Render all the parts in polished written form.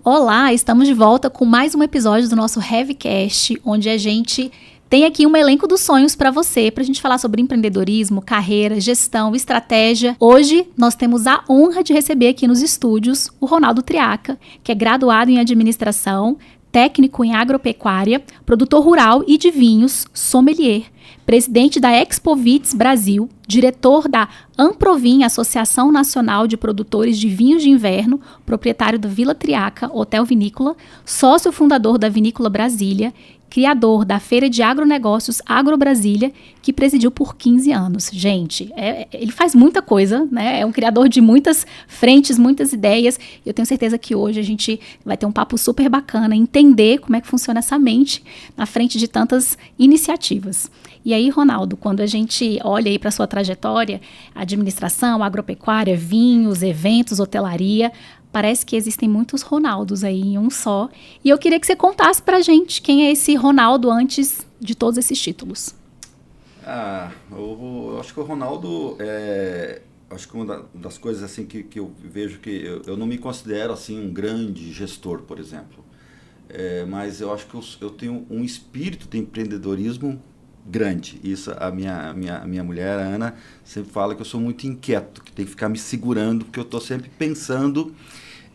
Olá, estamos de volta com mais um episódio do nosso Heavycast, onde a gente tem aqui um elenco dos sonhos para você, para a gente falar sobre empreendedorismo, carreira, gestão, estratégia. Hoje nós temos a honra de receber aqui nos estúdios o Ronaldo Triaca, que é graduado em administração, técnico em agropecuária, produtor rural e de vinhos, sommelier, presidente da Expovits Brasil, diretor da Amprovin, Associação Nacional de Produtores de Vinhos de Inverno, proprietário do Vila Triaca, Hotel Vinícola, sócio fundador da Vinícola Brasília, criador da Feira de Agronegócios Agrobrasília, que presidiu por 15 anos. Gente, ele faz muita coisa, né? É um criador de muitas frentes, muitas ideias. E eu tenho certeza que hoje a gente vai ter um papo super bacana, entender como é que funciona essa mente na frente de tantas iniciativas. E aí, Ronaldo, quando a gente olha aí para sua trajetória, administração, agropecuária, vinhos, eventos, hotelaria, parece que existem muitos Ronaldos aí em um só. E eu queria que você contasse pra gente quem é esse Ronaldo antes de todos esses títulos. Eu acho que o Ronaldo acho que uma das coisas assim que eu vejo que eu não me considero assim um grande gestor, por exemplo. Mas eu acho que eu tenho um espírito de empreendedorismo grande. Isso a minha mulher, a Ana, sempre fala que eu sou muito inquieto, que tem que ficar me segurando, porque eu estou sempre pensando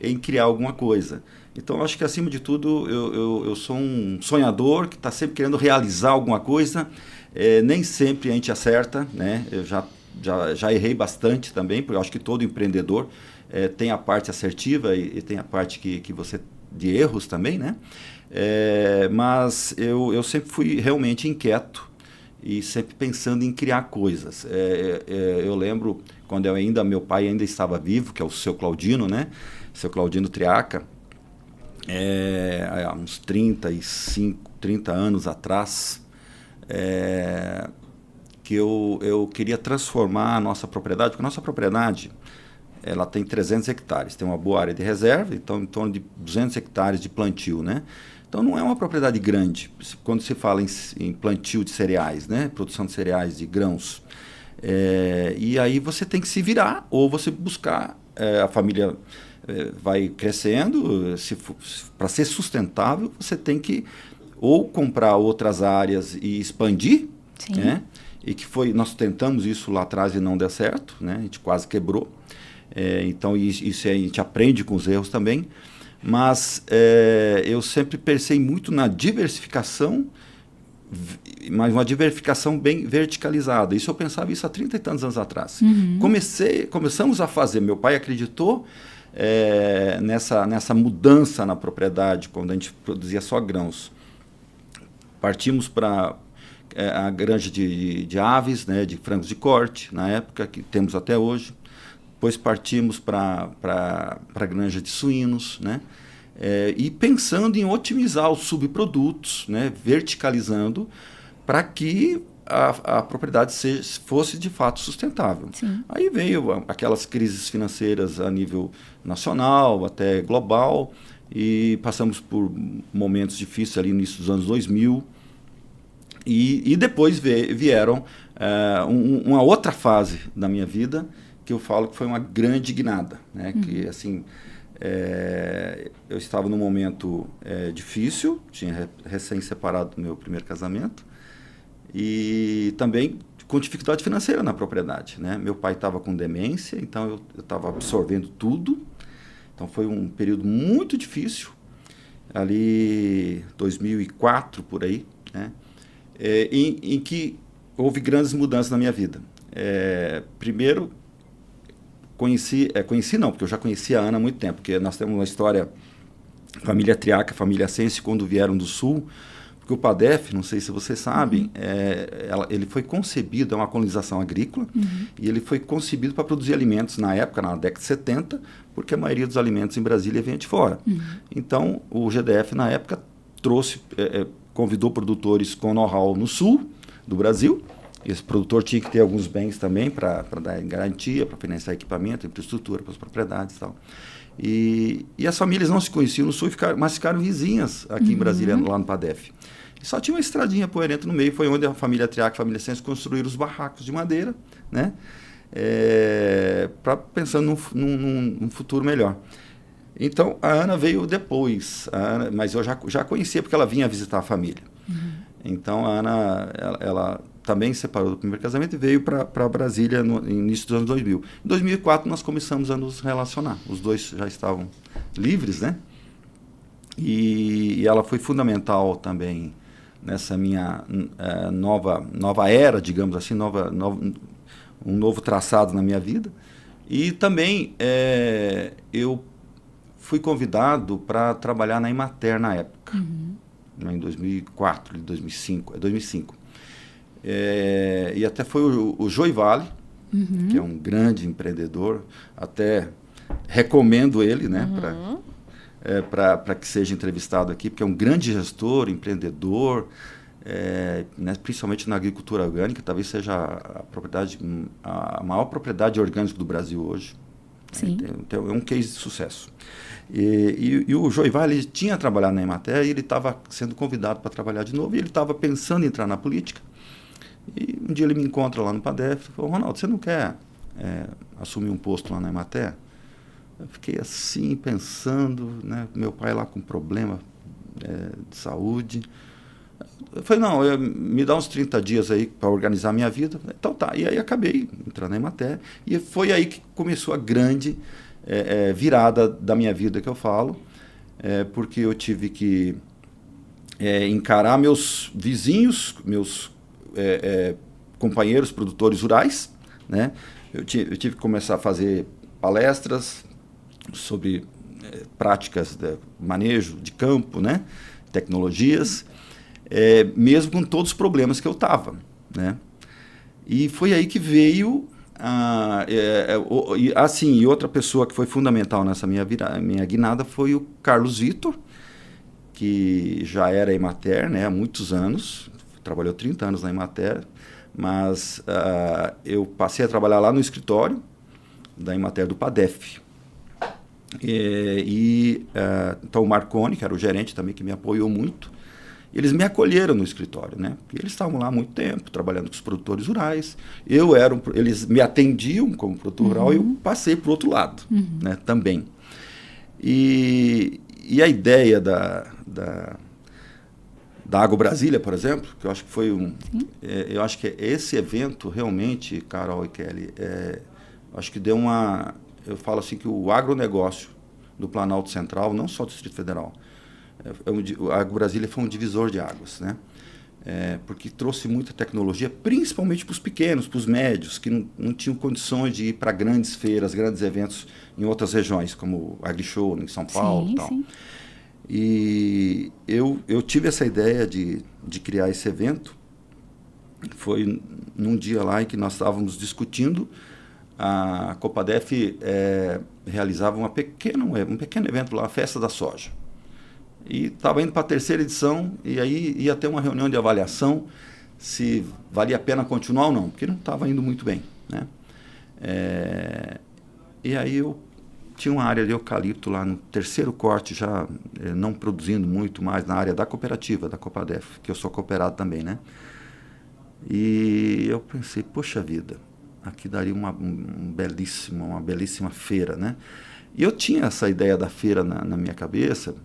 em criar alguma coisa. Então, eu acho que, acima de tudo, eu sou um sonhador que está sempre querendo realizar alguma coisa. Nem sempre a gente acerta, né? Eu já errei bastante também, porque eu acho que todo empreendedor tem a parte assertiva e tem a parte que você de erros também, né? Mas eu sempre fui realmente inquieto e sempre pensando em criar coisas. Eu lembro quando meu pai ainda estava vivo, que é o seu Claudino, né? Seu Claudino Triaca, há uns 30 anos atrás, que eu queria transformar a nossa propriedade, porque a nossa propriedade ela tem 300 hectares, tem uma boa área de reserva, então em torno de 200 hectares de plantio, né? Então não é uma propriedade grande, quando se fala em plantio de cereais, né? Produção de cereais, de grãos. E aí você tem que se virar, ou você buscar, a família vai crescendo, para ser sustentável, você tem que ou comprar outras áreas e expandir, né? E nós tentamos isso lá atrás e não deu certo, né? A gente quase quebrou. Então isso a gente aprende com os erros também. Mas eu sempre pensei muito na diversificação, mas uma diversificação bem verticalizada. Isso eu pensava há 30 e tantos anos atrás. Uhum. Começamos a fazer, meu pai acreditou nessa mudança na propriedade, quando a gente produzia só grãos. Partimos para a granja de aves, né, de frangos de corte, na época, que temos até hoje. Depois partimos para a granja de suínos, né? E pensando em otimizar os subprodutos, né? Verticalizando, para que a propriedade fosse de fato sustentável. Sim. Aí veio aquelas crises financeiras a nível nacional, até global, e passamos por momentos difíceis ali no início dos anos 2000, e depois vieram uma outra fase da minha vida, que eu falo que foi uma grande guinada, né? Que, assim, eu estava num momento difícil, tinha recém-separado do meu primeiro casamento, e também com dificuldade financeira na propriedade, né? Meu pai estava com demência, então eu estava absorvendo tudo, então foi um período muito difícil, ali 2004, por aí, né? Em que houve grandes mudanças na minha vida. Primeiro, conheci não, porque eu já conhecia a Ana há muito tempo, porque nós temos uma história, família Triaca, família Sense, quando vieram do Sul, porque o PADEF, não sei se vocês sabem, ele foi concebido, é uma colonização agrícola, e ele foi concebido para produzir alimentos na época, na década de 70, porque a maioria dos alimentos em Brasília vinha de fora. Então, o GDF, na época, convidou produtores com know-how no Sul do Brasil. Esse produtor tinha que ter alguns bens também para dar garantia, para financiar equipamento, infraestrutura para as propriedades e tal. E as famílias não se conheciam no Sul, mas ficaram vizinhas aqui em Brasília, lá no PADEF. E só tinha uma estradinha poeirenta no meio, foi onde a família Triaca e a família Sense construíram os barracos de madeira, né? Pensando num futuro melhor. Então, a Ana veio depois, mas eu já conhecia porque ela vinha visitar a família. Então, a Ana, ela também se separou do primeiro casamento e veio para Brasília no início dos anos 2000. Em 2004, nós começamos a nos relacionar. Os dois já estavam livres, né? E ela foi fundamental também nessa minha nova era, digamos assim, um novo traçado na minha vida. E também eu fui convidado para trabalhar na Emater na época, em 2004, 2005. E até foi o Joey Vale, que é um grande empreendedor, até recomendo ele, né, para que seja entrevistado aqui, porque é um grande gestor, empreendedor, né, principalmente na agricultura orgânica, talvez seja a maior propriedade orgânica do Brasil hoje. Sim. Então, é um case de sucesso. E o Joey Vale tinha trabalhado na Emater e ele estava sendo convidado para trabalhar de novo, e ele estava pensando em entrar na política. E um dia ele me encontra lá no PADEF e falou: Ronaldo, você não quer assumir um posto lá na Emater? Eu fiquei assim, pensando, né? Meu pai lá com problema de saúde. Eu falei: não, me dá uns 30 dias aí para organizar a minha vida. Então tá, e aí acabei entrando na Emater. E foi aí que começou a grande virada da minha vida, que eu falo, porque eu tive que encarar meus vizinhos, meus companheiros produtores rurais, né? Eu tive que começar a fazer palestras sobre práticas de manejo de campo, né? Tecnologias, mesmo com todos os problemas que eu estava, né? E foi aí que veio e outra pessoa que foi fundamental nessa minha guinada foi o Carlos Vitor, que já era Emater, né, há muitos anos, trabalhou 30 anos na Emater, mas eu passei a trabalhar lá no escritório da Emater do PADEF. Então o Marconi, que era o gerente também, que me apoiou muito, eles me acolheram no escritório, né? Porque eles estavam lá há muito tempo, trabalhando com os produtores rurais. Eles me atendiam como produtor rural e eu passei para o outro lado, né? Também. E a ideia da Agro Brasília, por exemplo, que eu acho que foi eu acho que esse evento realmente, Carol e Kelly, acho que deu eu falo assim que o agronegócio do Planalto Central, não só do Distrito Federal, a Agro Brasília foi um divisor de águas, né? Porque trouxe muita tecnologia, principalmente para os pequenos, para os médios, que não tinham condições de ir para grandes feiras, grandes eventos em outras regiões, como o AgriShow em São Paulo e tal. Sim. E eu tive essa ideia de criar esse evento. Foi num dia lá em que nós estávamos discutindo, a Copadef realizava um pequeno evento lá, a Festa da Soja. E estava indo para a 3ª edição, e aí ia ter uma reunião de avaliação se valia a pena continuar ou não, porque não estava indo muito bem, né? E aí eu tinha uma área de eucalipto lá no 3º corte, já não produzindo muito mais, na área da cooperativa, da Copadef, que eu sou cooperado também, né? E eu pensei, poxa vida, aqui daria uma belíssima feira, né? E eu tinha essa ideia da feira na minha cabeça,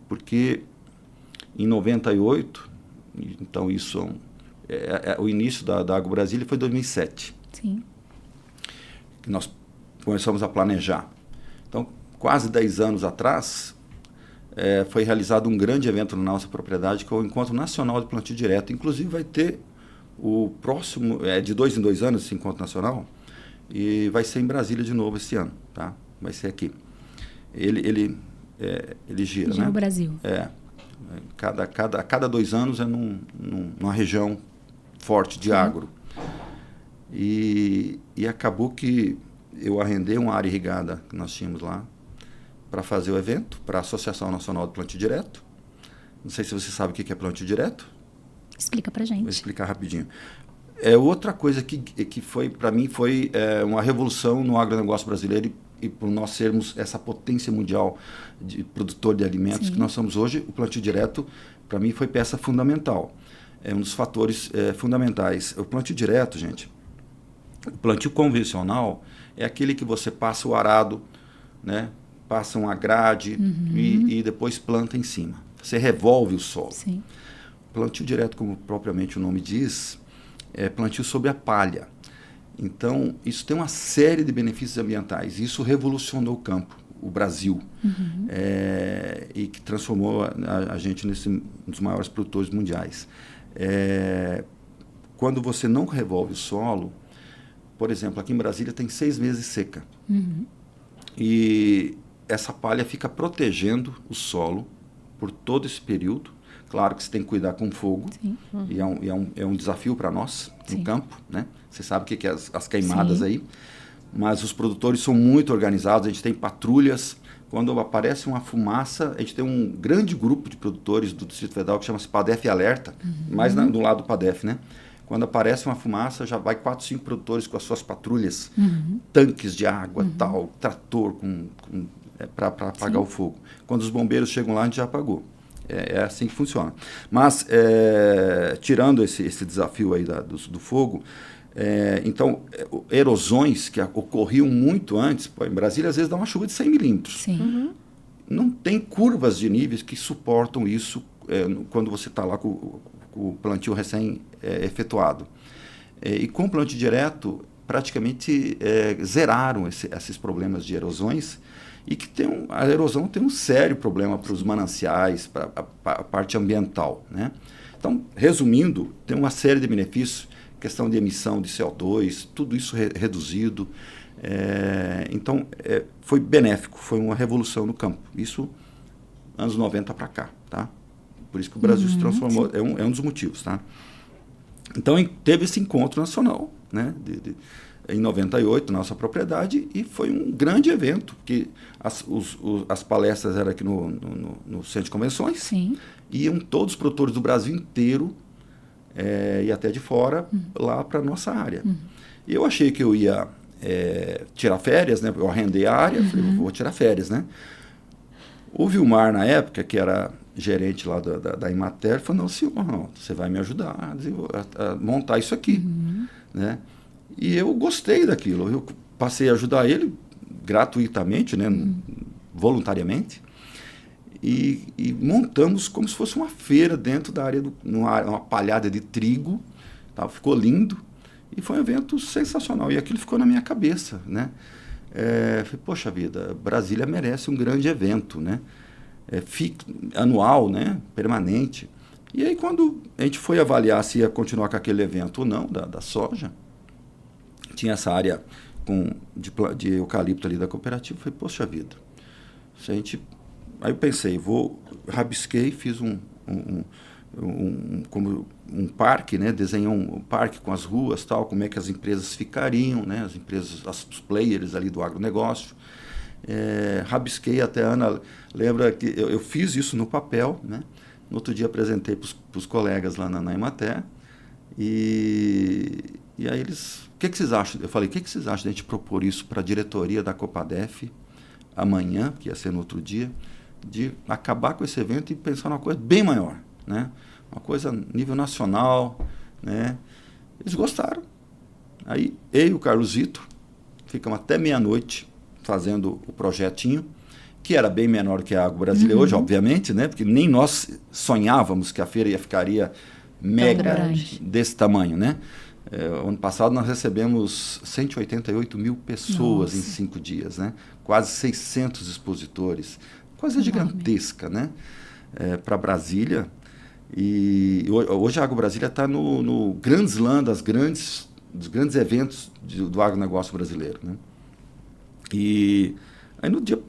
porque em 98, então isso o início da Agro Brasília foi 2007. Sim. Que nós começamos a planejar. Então, quase 10 anos atrás, foi realizado um grande evento na nossa propriedade, que é o Encontro Nacional de Plantio Direto. Inclusive vai ter o próximo, de 2 em 2 anos, esse Encontro Nacional, e vai ser em Brasília de novo esse ano, tá? Vai ser aqui. Ele gira, né? No Brasil. Cada 2 anos numa região forte de agro. E acabou que eu arrendei uma área irrigada que nós tínhamos lá para fazer o evento, para a Associação Nacional de Plantio Direto. Não sei se você sabe o que é plantio direto. Explica para gente. Vou explicar rapidinho. Outra coisa que foi, para mim, foi uma revolução no agronegócio brasileiro e por nós sermos essa potência mundial de produtor de alimentos. Sim. Que nós somos hoje. O plantio direto, para mim, foi peça fundamental. É um dos fatores fundamentais. O plantio direto, gente, o plantio convencional é aquele que você passa o arado, né, passam a grade e depois planta em cima. Você revolve o solo. Sim. Plantio direto, como propriamente o nome diz, é plantio sobre a palha. Então, isso tem uma série de benefícios ambientais. Isso revolucionou o campo, o Brasil, e que transformou a gente nesse um dos maiores produtores mundiais. Quando você não revolve o solo, por exemplo, aqui em Brasília tem 6 meses seca. E essa palha fica protegendo o solo por todo esse período. Claro que você tem que cuidar com fogo, e é um desafio para nós no campo, né? Você sabe o que é as queimadas aí, mas os produtores são muito organizados, a gente tem patrulhas. Quando aparece uma fumaça, a gente tem um grande grupo de produtores do Distrito Federal que chama-se PADEF Alerta, mais do lado do PADEF, né? Quando aparece uma fumaça, já vai 4, 5 produtores com as suas patrulhas, tanques de água, tal, trator para apagar o fogo. Quando os bombeiros chegam lá, a gente já apagou. É assim que funciona. Mas, tirando esse desafio aí do fogo, então, erosões que ocorriam muito antes, em Brasília, às vezes dá uma chuva de 100 milímetros. Não tem curvas de níveis que suportam isso quando você está lá com o plantio recém-efetuado. E com o plantio direto, praticamente zeraram esses problemas de erosões, e que a erosão tem um sério problema para os mananciais, para a parte ambiental, né? Então, resumindo, tem uma série de benefícios, questão de emissão de CO2, tudo isso reduzido. Então, foi benéfico, foi uma revolução no campo. Isso, anos 90 para cá, tá? Por isso que o Brasil se transformou, é um dos motivos, tá? Então, teve esse encontro nacional, né? Em 98, nossa propriedade, e foi um grande evento, porque as palestras eram aqui no Centro de Convenções, iam todos os produtores do Brasil inteiro, e até de fora, lá para a nossa área. E eu achei que eu ia tirar férias, né? Eu arrendei a área, falei, vou tirar férias, né? O Vilmar, na época, que era gerente lá da Emater, falou, não, senhor, você vai me ajudar a montar isso aqui, né? E eu gostei daquilo, eu passei a ajudar ele gratuitamente, né, voluntariamente, e montamos como se fosse uma feira dentro da área, uma palhada de trigo, tá? Ficou lindo, e foi um evento sensacional, e aquilo ficou na minha cabeça, né? Falei, poxa vida, Brasília merece um grande evento, né? Anual, né? Permanente. E aí, quando a gente foi avaliar se ia continuar com aquele evento ou não, da soja, tinha essa área de eucalipto ali da cooperativa, eu falei, poxa vida, se a gente... Aí eu pensei, rabisquei, fiz como um parque, né? Desenhei um parque com as ruas, tal, como é que as empresas ficariam, né? As empresas, os players ali do agronegócio. Rabisquei, até a Ana lembra que eu fiz isso no papel, né? No outro dia apresentei para os colegas lá na Emater, e aí eles... O que vocês acham? Eu falei, o que vocês acham de a gente propor isso para a diretoria da Copadef amanhã, que ia ser no outro dia, de acabar com esse evento e pensar numa coisa bem maior, né? Uma coisa a nível nacional, né? Eles gostaram. Aí eu e o Carlosito ficamos até meia-noite fazendo o projetinho, que era bem menor que a Agro Brasília hoje, obviamente, né? Porque nem nós sonhávamos que a feira ficaria mega desse tamanho, né? Ano passado nós recebemos 188 mil pessoas em 5 dias, né? Quase 600 expositores, coisa gigantesca, né? Para Brasília. E hoje a Agro Brasília está no grande slam dos grandes eventos do agronegócio brasileiro, né? E aí no dia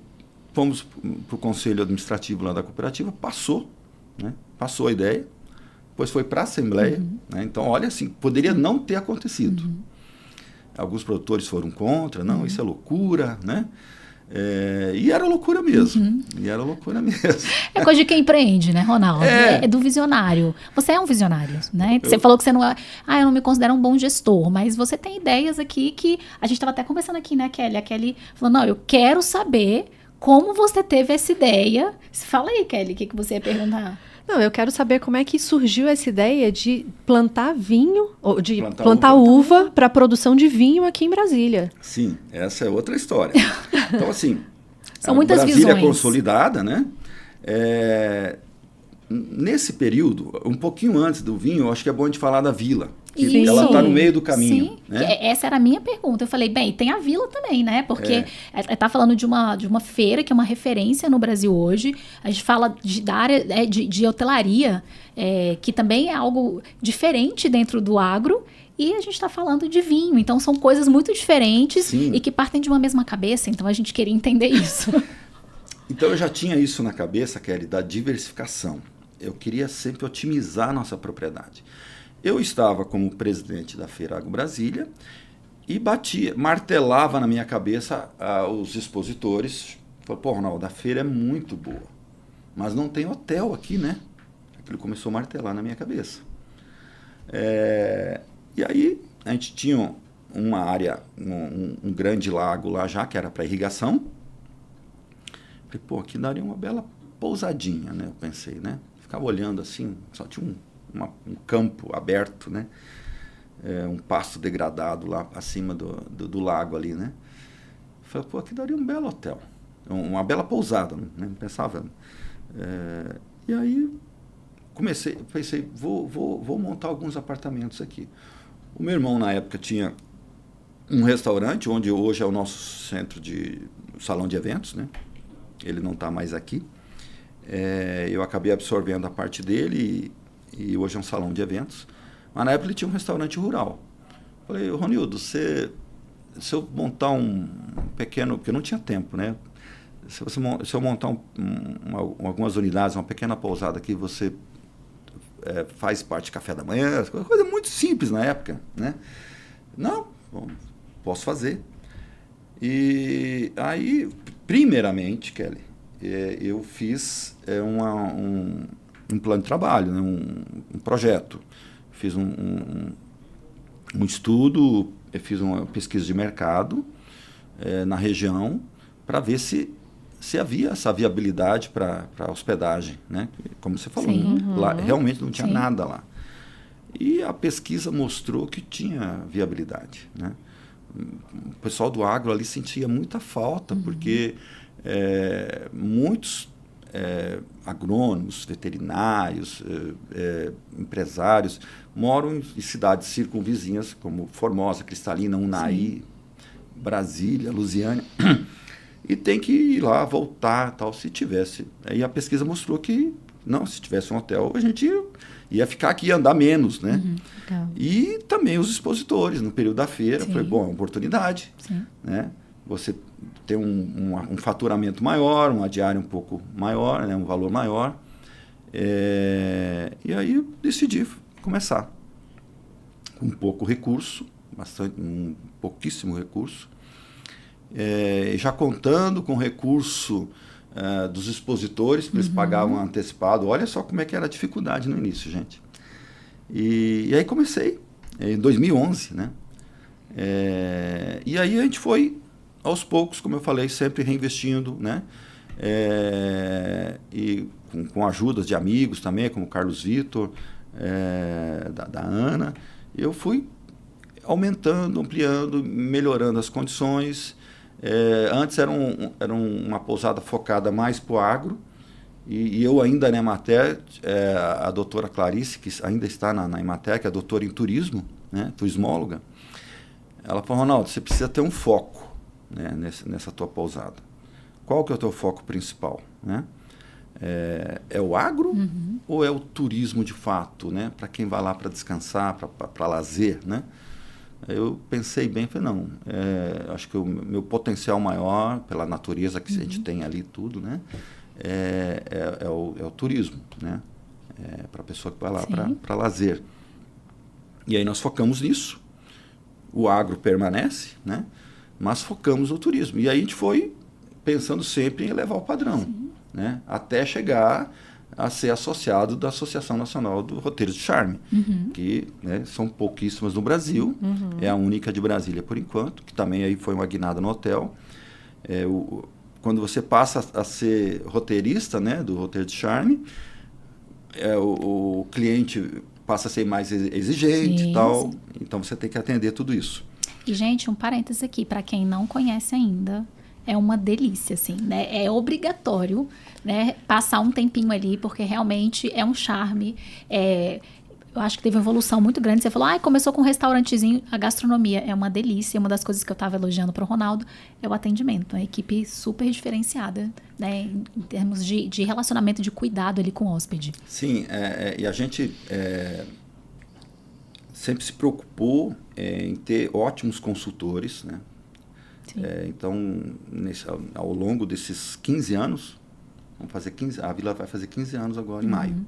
fomos para o conselho administrativo lá da cooperativa, passou a ideia. Depois foi para a Assembleia, né? Então, olha, assim, poderia não ter acontecido. Alguns produtores foram contra, não, isso é loucura, né? E era loucura mesmo. É coisa de quem empreende, né, Ronaldo? É do visionário. Você é um visionário, né? Você falou que você não é... eu não me considero um bom gestor, mas você tem ideias aqui que... A gente estava até conversando aqui, né, Kelly? A Kelly falou, não, eu quero saber como você teve essa ideia. Fala aí, Kelly, o que você ia perguntar? Não, eu quero saber como é que surgiu essa ideia de plantar vinho, ou de plantar uva para a produção de vinho aqui em Brasília. Sim, essa é outra história. Então, assim, São muitas Brasília visões. consolidada, né? Nesse período, um pouquinho antes do vinho, eu acho que é bom a gente falar da vila. Que ela está no meio do caminho. Sim, né? Essa era a minha pergunta. Eu falei, bem, tem a vila também, né? Porque está falando de uma feira que é uma referência no Brasil hoje. A gente fala da área de hotelaria, que também é algo diferente dentro do agro. E a gente está falando de vinho. Então, são coisas muito diferentes. Sim. E que partem de uma mesma cabeça. Então, a gente queria entender isso. Então, eu já tinha isso na cabeça, Kelly, da diversificação. Eu queria sempre otimizar a nossa propriedade. Eu estava como presidente da Feira Agro Brasília e martelava na minha cabeça os expositores. Falei, pô, Ronaldo, a feira é muito boa, mas não tem hotel aqui, né? Aquilo começou a martelar na minha cabeça. E aí, a gente tinha uma área, um grande lago lá já, que era para irrigação. Falei, pô, aqui daria uma bela pousadinha, né? Eu pensei, né? Ficava olhando assim, só tinha um campo aberto, né? Um pasto degradado lá acima do lago ali, né? Falei, pô, aqui daria um belo hotel, uma bela pousada, né? Pensava. E aí pensei, vou montar alguns apartamentos aqui. O meu irmão na época tinha um restaurante, onde hoje é o nosso salão de eventos, né? Ele não está mais aqui. Eu acabei absorvendo a parte dele e hoje é um salão de eventos. Mas na época ele tinha um restaurante rural. Falei, Ronildo, se eu montar um pequeno... Porque não tinha tempo, né? Se eu montar algumas unidades, uma pequena pousada aqui, você faz parte de café da manhã, coisa muito simples na época, né? Não, posso fazer. E aí, primeiramente, Kelly, eu fiz um plano de trabalho, né? um projeto. Fiz um estudo, eu fiz uma pesquisa de mercado na região para ver se havia essa viabilidade para hospedagem, né? Como você falou, lá, realmente não tinha nada lá. E a pesquisa mostrou que tinha viabilidade, né? O pessoal do agro ali sentia muita falta, porque muitos agrônomos, veterinários, empresários moram em cidades circunvizinhas, como Formosa, Cristalina, Unai, Brasília, Lusiânia, e tem que ir lá, voltar, tal, se tivesse. Aí a pesquisa mostrou que, não, se tivesse um hotel, a gente ia ficar aqui, ia andar menos, né? E também os expositores, no período da feira, foi bom, é uma oportunidade, né? Você tem um faturamento maior, uma diária um pouco maior, né? Um valor maior. E aí eu decidi começar com pouco recurso, pouquíssimo recurso, já contando com recurso dos expositores, eles pagavam antecipado. Olha só como é que era a dificuldade no início, gente. E aí comecei, em 2011, né? E aí a gente foi, aos poucos, como eu falei, sempre reinvestindo, né? E com ajudas de amigos também, como o Carlos Vitor, da Ana, eu fui aumentando, ampliando, melhorando as condições. Antes era uma pousada focada mais para o agro, e eu ainda na Emater, a doutora Clarice, que ainda está na Emater, que é doutora em turismo, né, turismóloga, ela falou, Ronaldo, você precisa ter um foco, né, nessa tua pousada. Qual que é o teu foco principal? Né? É o agro ou é o turismo de fato, né, para quem vai lá para descansar, para lazer, né? Eu pensei bem, falei, não, acho que o meu potencial maior, pela natureza que a gente tem ali tudo, né, é o turismo, né, para a pessoa que vai lá para lazer. E aí nós focamos nisso, o agro permanece, né, mas focamos no turismo. E aí a gente foi pensando sempre em elevar o padrão, né, até chegar a ser associado da Associação Nacional do Roteiros de Charme, que, né, são pouquíssimas no Brasil, é a única de Brasília por enquanto, que também aí foi uma guinada no hotel. Quando você passa a ser roteirista, né, do Roteiro de Charme, o cliente passa a ser mais exigente e tal, então você tem que atender tudo isso. E, gente, um parêntese aqui, para quem não conhece ainda, é uma delícia, assim, né? É obrigatório, né, passar um tempinho ali, porque realmente é um charme. Eu acho que teve uma evolução muito grande. Você falou, começou com um restaurantezinho. A gastronomia é uma delícia. Uma das coisas que eu estava elogiando para o Ronaldo é o atendimento. Uma equipe super diferenciada, né, em termos de relacionamento, de cuidado ali com o hóspede. Sim, e a gente sempre se preocupou em ter ótimos consultores, né? Então, ao longo desses 15 anos, a Vila vai fazer 15 anos agora, em maio.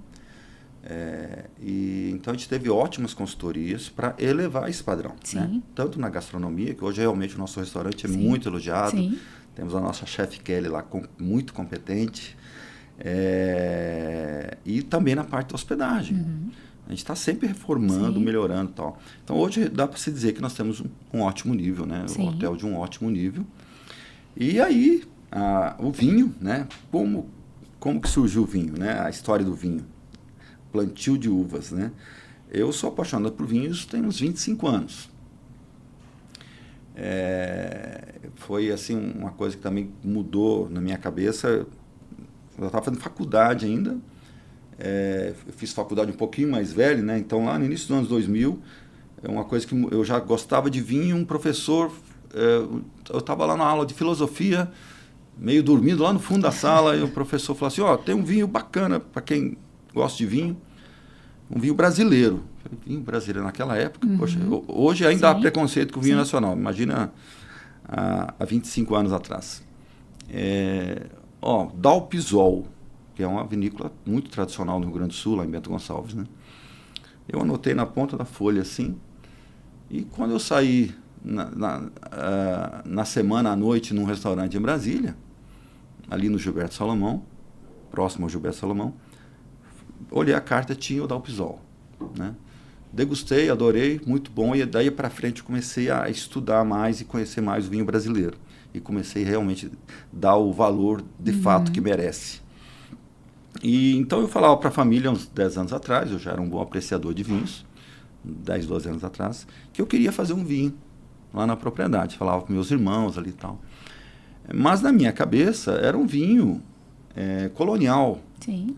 Então, a gente teve ótimas consultorias para elevar esse padrão, né? Tanto na gastronomia, que hoje realmente o nosso restaurante é muito elogiado. Sim. Temos a nossa chefe Kelly lá, muito competente. E também na parte da hospedagem. A gente está sempre reformando, melhorando e tal. Então, hoje dá para se dizer que nós temos um ótimo nível, né? Um hotel de um ótimo nível. E aí, o vinho, né? Como que surgiu o vinho, né? A história do vinho. Plantio de uvas, né? Eu sou apaixonado por vinhos tem uns 25 anos. Foi, assim, uma coisa que também mudou na minha cabeça. Eu estava fazendo faculdade ainda. Eu fiz faculdade um pouquinho mais velho, né? Então, lá no início dos anos 2000, uma coisa que eu já gostava de vinho, um professor... eu estava lá na aula de filosofia, meio dormindo lá no fundo da sala, e o professor falou assim, tem um vinho bacana para quem gosta de vinho, um vinho brasileiro. Vinho brasileiro naquela época, poxa, hoje ainda há preconceito com o vinho nacional, imagina há 25 anos atrás. Dalpisol, que é uma vinícola muito tradicional no Rio Grande do Sul, lá em Bento Gonçalves, né? Eu anotei na ponta da folha, assim, e quando eu saí na semana à noite num restaurante em Brasília, ali no Gilberto Salomão, próximo ao Gilberto Salomão, olhei a carta, tinha o Dalpisol, né? Degustei, adorei, muito bom, e daí para frente comecei a estudar mais e conhecer mais o vinho brasileiro, e comecei realmente a dar o valor de fato que merece. E então eu falava para a família uns 10 anos atrás, eu já era um bom apreciador de vinhos, 10, 12 anos atrás, que eu queria fazer um vinho lá na propriedade. Falava para meus irmãos ali e tal. Mas na minha cabeça era um vinho colonial. Sim.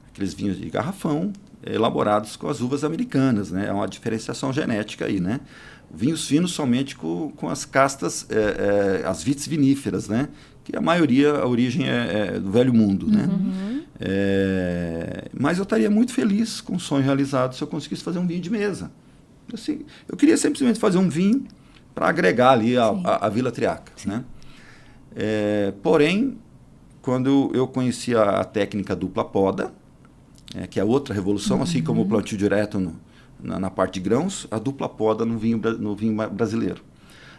Aqueles vinhos de garrafão, elaborados com as uvas americanas, né? É uma diferenciação genética aí, né? Vinhos finos somente com as castas, as vites viníferas, né? Que a origem é do Velho Mundo, né? Mas eu estaria muito feliz com o sonho realizado se eu conseguisse fazer um vinho de mesa. Assim, eu queria simplesmente fazer um vinho para agregar ali a Vila Triaca, né? Porém, quando eu conheci a técnica dupla poda, que é outra revolução, assim como o plantio direto na parte de grãos, a dupla poda no vinho brasileiro.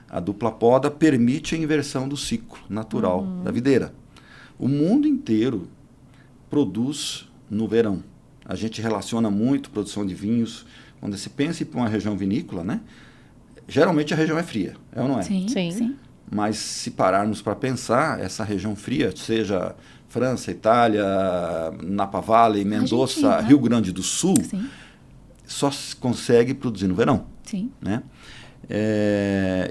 A dupla poda permite a inversão do ciclo natural da videira. O mundo inteiro produz no verão. A gente relaciona muito produção de vinhos. Quando se pensa em ir para uma região vinícola, né? Geralmente a região é fria, é ou não é? Sim. Mas se pararmos para pensar, essa região fria, seja França, Itália, Napa Valley, Mendoza, Argentina, Rio Grande do Sul, só se consegue produzir no verão. Sim. Né?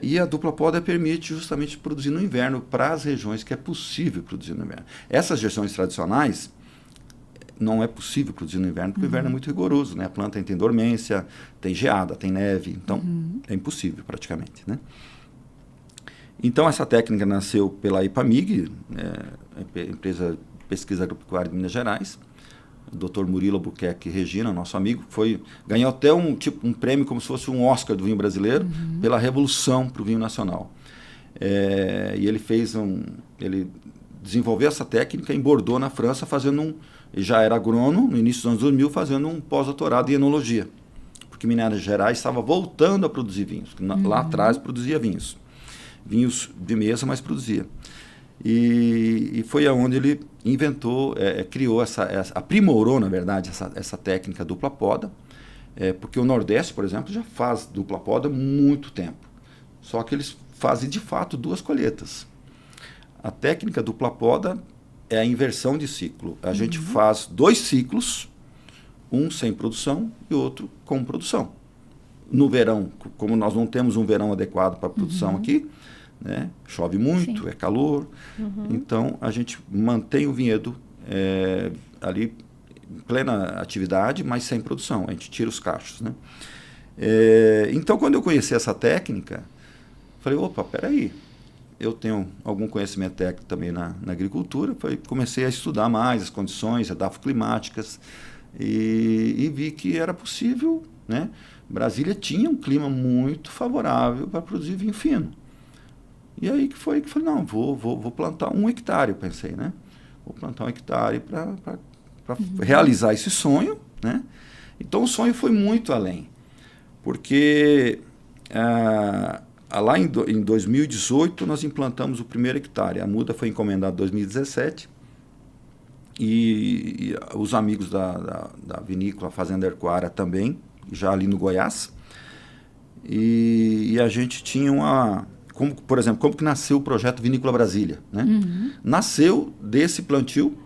E a dupla poda permite justamente produzir no inverno para as regiões que é possível produzir no inverno. Essas regiões tradicionais não é possível produzir no inverno, porque o inverno é muito rigoroso, né? A planta tem dormência, tem geada, tem neve, então é impossível praticamente, né? Então essa técnica nasceu pela IPAMIG, empresa de pesquisa agropecuária de Minas Gerais. O Dr. Murilo Albuquerque Regina, nosso amigo, ganhou até um prêmio como se fosse um Oscar do vinho brasileiro pela revolução para o vinho nacional. E ele desenvolveu essa técnica em Bordeaux, na França, já era agrônomo, no início dos anos 2000, fazendo um pós-doutorado em enologia, porque Minas Gerais estava voltando a produzir vinhos, lá atrás produzia vinhos de mesa, mas produzia. E foi aonde ele inventou, criou aprimorou, na verdade, essa técnica dupla poda, porque o Nordeste, por exemplo, já faz dupla poda há muito tempo. Só que eles fazem, de fato, 2 colheitas. A técnica dupla poda é a inversão de ciclo. A gente faz 2 ciclos, um sem produção e outro com produção. No verão, como nós não temos um verão adequado para a produção aqui, né? Chove muito, Sim. é calor. Então, a gente mantém o vinhedo ali em plena atividade, mas sem produção. A gente tira os cachos, né? Então, quando eu conheci essa técnica, falei, opa, peraí, eu tenho algum conhecimento técnico também na agricultura, comecei a estudar mais as condições edafoclimáticas e vi que era possível, né? Brasília tinha um clima muito favorável para produzir vinho fino. E aí que falei, não, vou plantar 1 hectare, eu pensei, né? Vou plantar 1 hectare para realizar esse sonho, né? Então o sonho foi muito além, porque lá em 2018 nós implantamos o primeiro hectare. A muda foi encomendada em 2017 e os amigos da vinícola Fazenda Arcoara também, já ali no Goiás. E a gente tinha por exemplo, como que nasceu o projeto Vinícola Brasília, né? Nasceu desse plantio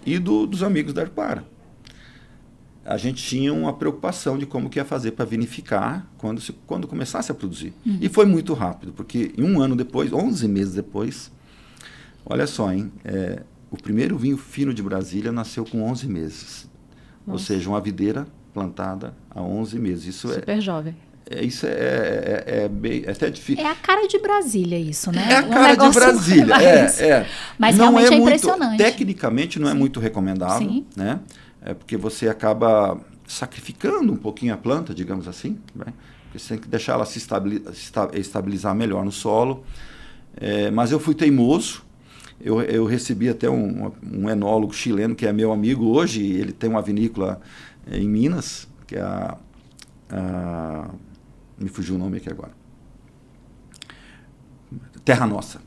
e dos amigos da Arcoara. A gente tinha uma preocupação de como que ia fazer para vinificar quando começasse a produzir. E foi muito rápido, porque em 1 ano depois, 11 meses depois, olha só, hein? O primeiro vinho fino de Brasília nasceu com 11 meses. Nossa. Ou seja, uma videira plantada há 11 meses. Isso super jovem. Isso é até difícil. É a cara de Brasília isso, né? É a cara de Brasília, Mas não realmente é muito, impressionante. Tecnicamente não é muito recomendável, Sim. né? Porque você acaba sacrificando um pouquinho a planta, digamos assim, né? Porque você tem que deixar ela se estabilizar melhor no solo. Mas eu fui teimoso. Eu recebi até um enólogo chileno que é meu amigo hoje. Ele tem uma vinícola em Minas, que é me fugiu o nome aqui agora. Terra Nossa.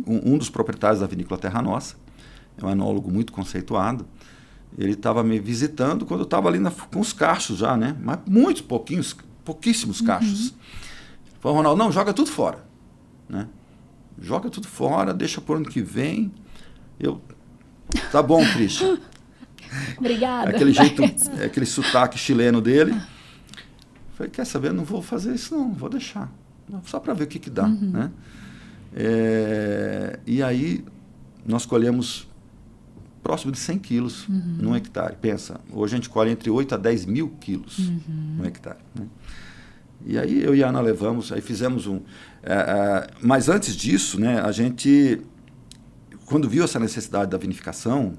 Um dos proprietários da vinícola Terra Nossa. É um enólogo muito conceituado. Ele estava me visitando quando eu estava ali com os cachos já, né? Mas pouquíssimos cachos. Ele falou, Ronaldo, não, joga tudo fora, né? Joga tudo fora, deixa por ano que vem. Tá bom, Christian. Obrigada. Aquele jeito, aquele sotaque chileno dele. Falei, quer saber, não vou fazer isso não, vou deixar. Só para ver o que dá, né? E aí nós colhemos próximo de 100 quilos num hectare. Pensa, hoje a gente colhe entre 8 a 10 mil quilos num hectare, né? E aí eu e a Ana levamos, aí fizemos mas antes disso, né, a gente, quando viu essa necessidade da vinificação,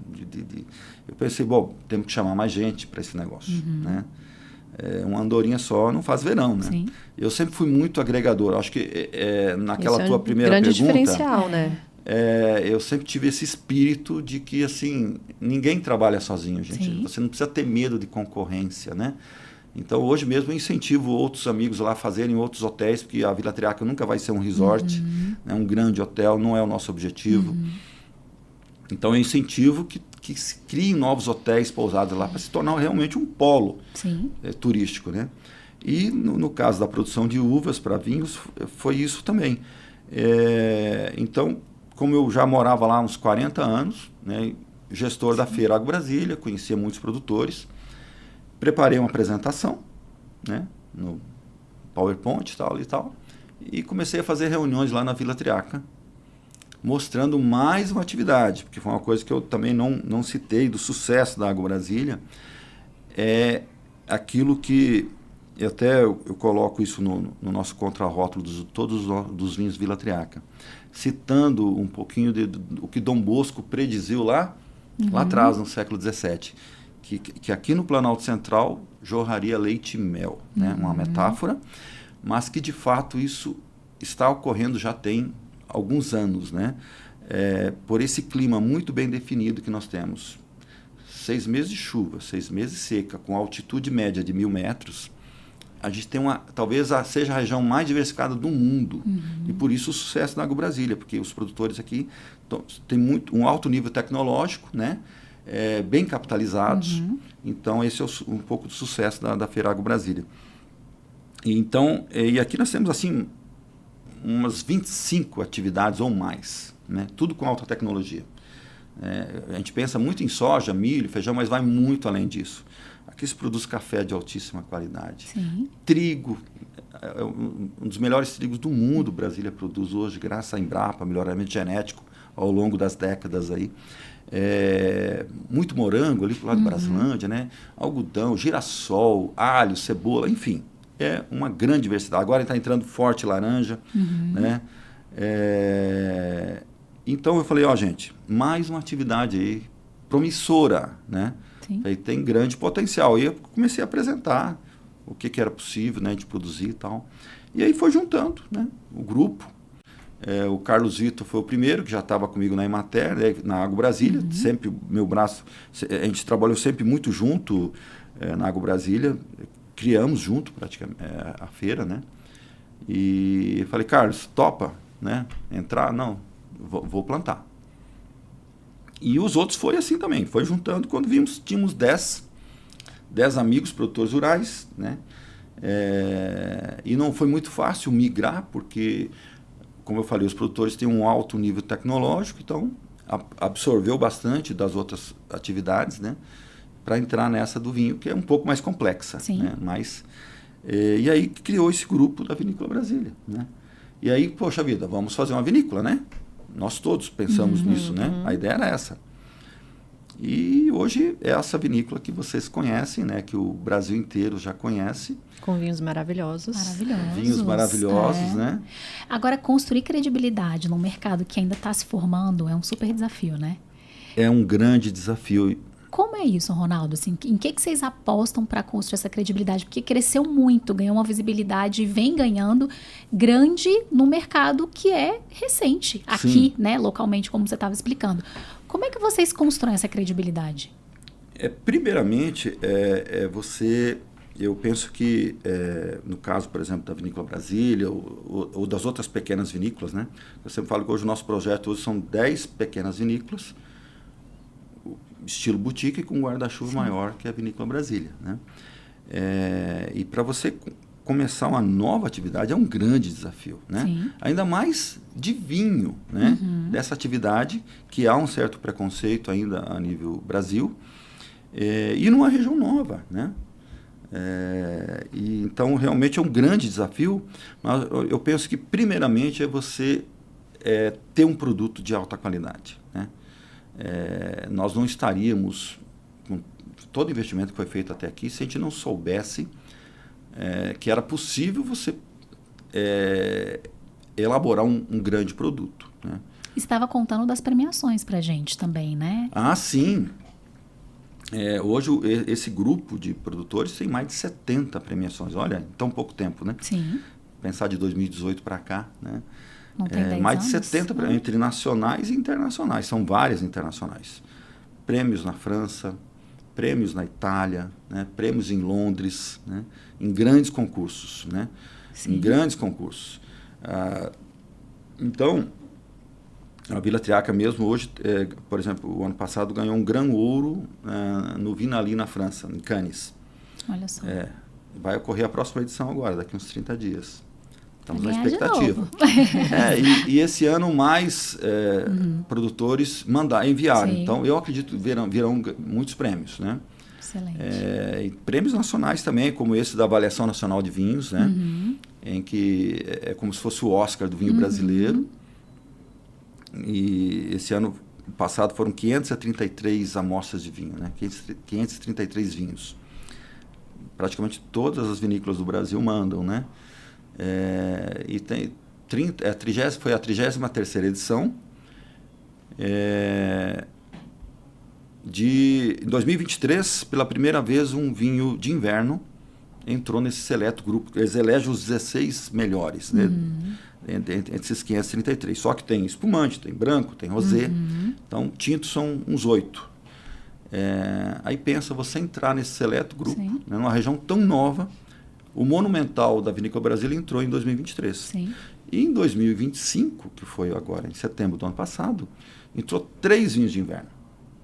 eu pensei, bom, temos que chamar mais gente para esse negócio, né? Uma andorinha só não faz verão, né? Sim. Eu sempre fui muito agregador. Acho que naquela tua primeira grande pergunta... diferencial, né? eu sempre tive esse espírito de que, assim, ninguém trabalha sozinho, gente. Sim. Você não precisa ter medo de concorrência, né? Então, hoje mesmo, eu incentivo outros amigos lá a fazerem outros hotéis, porque a Vila Triaca nunca vai ser um resort, né? Um grande hotel, não é o nosso objetivo. Então, eu incentivo que se criem novos hotéis, pousadas lá, para se tornar realmente um polo turístico, né? E, no caso da produção de uvas para vinhos, foi isso também. Então, como eu já morava lá há uns 40 anos, né, gestor da Feira Agro Brasília, conhecia muitos produtores, preparei uma apresentação, né, no PowerPoint e tal, e comecei a fazer reuniões lá na Vila Triaca, mostrando mais uma atividade, porque foi uma coisa que eu também não citei do sucesso da Agro Brasília, é aquilo que, eu coloco isso no nosso contrarótulo todos dos vinhos Vila Triaca, citando um pouquinho do que Dom Bosco prediziu lá atrás, no século XVII, que aqui no Planalto Central jorraria leite e mel, né? Uma metáfora, mas que de fato isso está ocorrendo já tem alguns anos, né? Por esse clima muito bem definido que nós temos. 6 meses de chuva, 6 meses seca, com altitude média de 1.000 metros, a gente tem talvez seja a região mais diversificada do mundo. E por isso o sucesso da Agro Brasília, porque os produtores aqui têm um alto nível tecnológico, né? Bem capitalizados. Então, esse é um pouco do sucesso da Feira Agro Brasília. E aqui nós temos, assim, umas 25 atividades ou mais, né? Tudo com alta tecnologia. A gente pensa muito em soja, milho, feijão, mas vai muito além disso. Aqui se produz café de altíssima qualidade. Sim. Trigo, um dos melhores trigos do mundo, Brasília produz hoje, graças à Embrapa, melhoramento genético ao longo das décadas aí. Muito morango ali pro lado de Brasilândia, né? Algodão, girassol, alho, cebola, enfim. É uma grande diversidade. Agora está entrando forte laranja, né? Então eu falei, gente, mais uma atividade aí promissora, né? Aí tem grande potencial. E eu comecei a apresentar o que era possível, né, de produzir e tal. E aí foi juntando, né, o grupo. O Carlos Vitor foi o primeiro, que já estava comigo na Emater, né, na Agro Brasília. Sempre meu braço... A gente trabalhou sempre muito junto na Agro Brasília. Criamos junto, praticamente, a feira, né? E eu falei, Carlos, topa, né? Entrar? Não, vou plantar. E os outros foi assim também, foi juntando. Quando vimos, tínhamos 10 amigos produtores rurais, né? E não foi muito fácil migrar, porque, como eu falei, os produtores têm um alto nível tecnológico, então absorveu bastante das outras atividades, né? Para entrar nessa do vinho, que é um pouco mais complexa. Né? E aí criou esse grupo da Vinícola Brasília, né? E aí, poxa vida, vamos fazer uma vinícola, né? Nós todos pensamos nisso, né? A ideia era essa. E hoje é essa vinícola que vocês conhecem, né? Que o Brasil inteiro já conhece. Com vinhos maravilhosos. Vinhos maravilhosos, né? Agora, construir credibilidade num mercado que ainda está se formando é um super desafio, né? É um grande desafio. Como é isso, Ronaldo? Assim, em que vocês apostam para construir essa credibilidade? Porque cresceu muito, ganhou uma visibilidade e vem ganhando grande no mercado que é recente, aqui, né, localmente, como você estava explicando. Como é que vocês constroem essa credibilidade? Primeiramente, eu penso que, no caso, por exemplo, da Vinícola Brasília ou das outras pequenas vinícolas, né? Eu sempre falo que hoje o nosso projeto hoje são 10 pequenas vinícolas, estilo boutique, com um guarda-chuva maior que a Vinícola Brasília, né? E para você começar uma nova atividade é um grande desafio, né? Ainda mais de vinho, né? Dessa atividade que há um certo preconceito ainda a nível Brasil, e numa região nova, né? E então realmente é um grande desafio, mas eu penso que primeiramente é você ter um produto de alta qualidade, né? Nós não estaríamos com todo o investimento que foi feito até aqui se a gente não soubesse que era possível você elaborar um grande produto, né? Estava contando das premiações para a gente também, né? Sim. Hoje esse grupo de produtores tem mais de 70 premiações. Olha, em tão pouco tempo, né? Sim. Pensar de 2018 para cá, né? Não tem 10 mais anos, de 70 entre nacionais e internacionais. São várias internacionais. Prêmios na França, prêmios na Itália, né? Prêmios em Londres, né? Em grandes concursos, né? Em grandes concursos. Então, a Vila Triaca mesmo hoje, por exemplo, o ano passado ganhou um Gran Ouro no Vinali na França, em Cannes. Olha só. Vai ocorrer a próxima edição agora, daqui uns 30 dias. Estamos na expectativa. E esse ano mais produtores enviaram. Sim. Então, eu acredito que virão muitos prêmios, né? Excelente. E prêmios nacionais também, como esse da Avaliação Nacional de Vinhos, né? Em que é como se fosse o Oscar do vinho brasileiro. E esse ano passado foram 533 amostras de vinho, né? 533 vinhos. Praticamente todas as vinícolas do Brasil mandam, né? E tem foi a 33ª edição. Em 2023, pela primeira vez, um vinho de inverno entrou nesse seleto grupo. Eles elegem os 16 melhores, né? Entre esses 533. Só que tem espumante, tem branco, tem rosé. Então, tintos são uns 8. Aí pensa você entrar nesse seleto grupo, né, numa região tão nova. O Monumental da Vinícola Brasília entrou em 2023. Sim. E em 2025, que foi agora em setembro do ano passado, entrou 3 vinhos de inverno.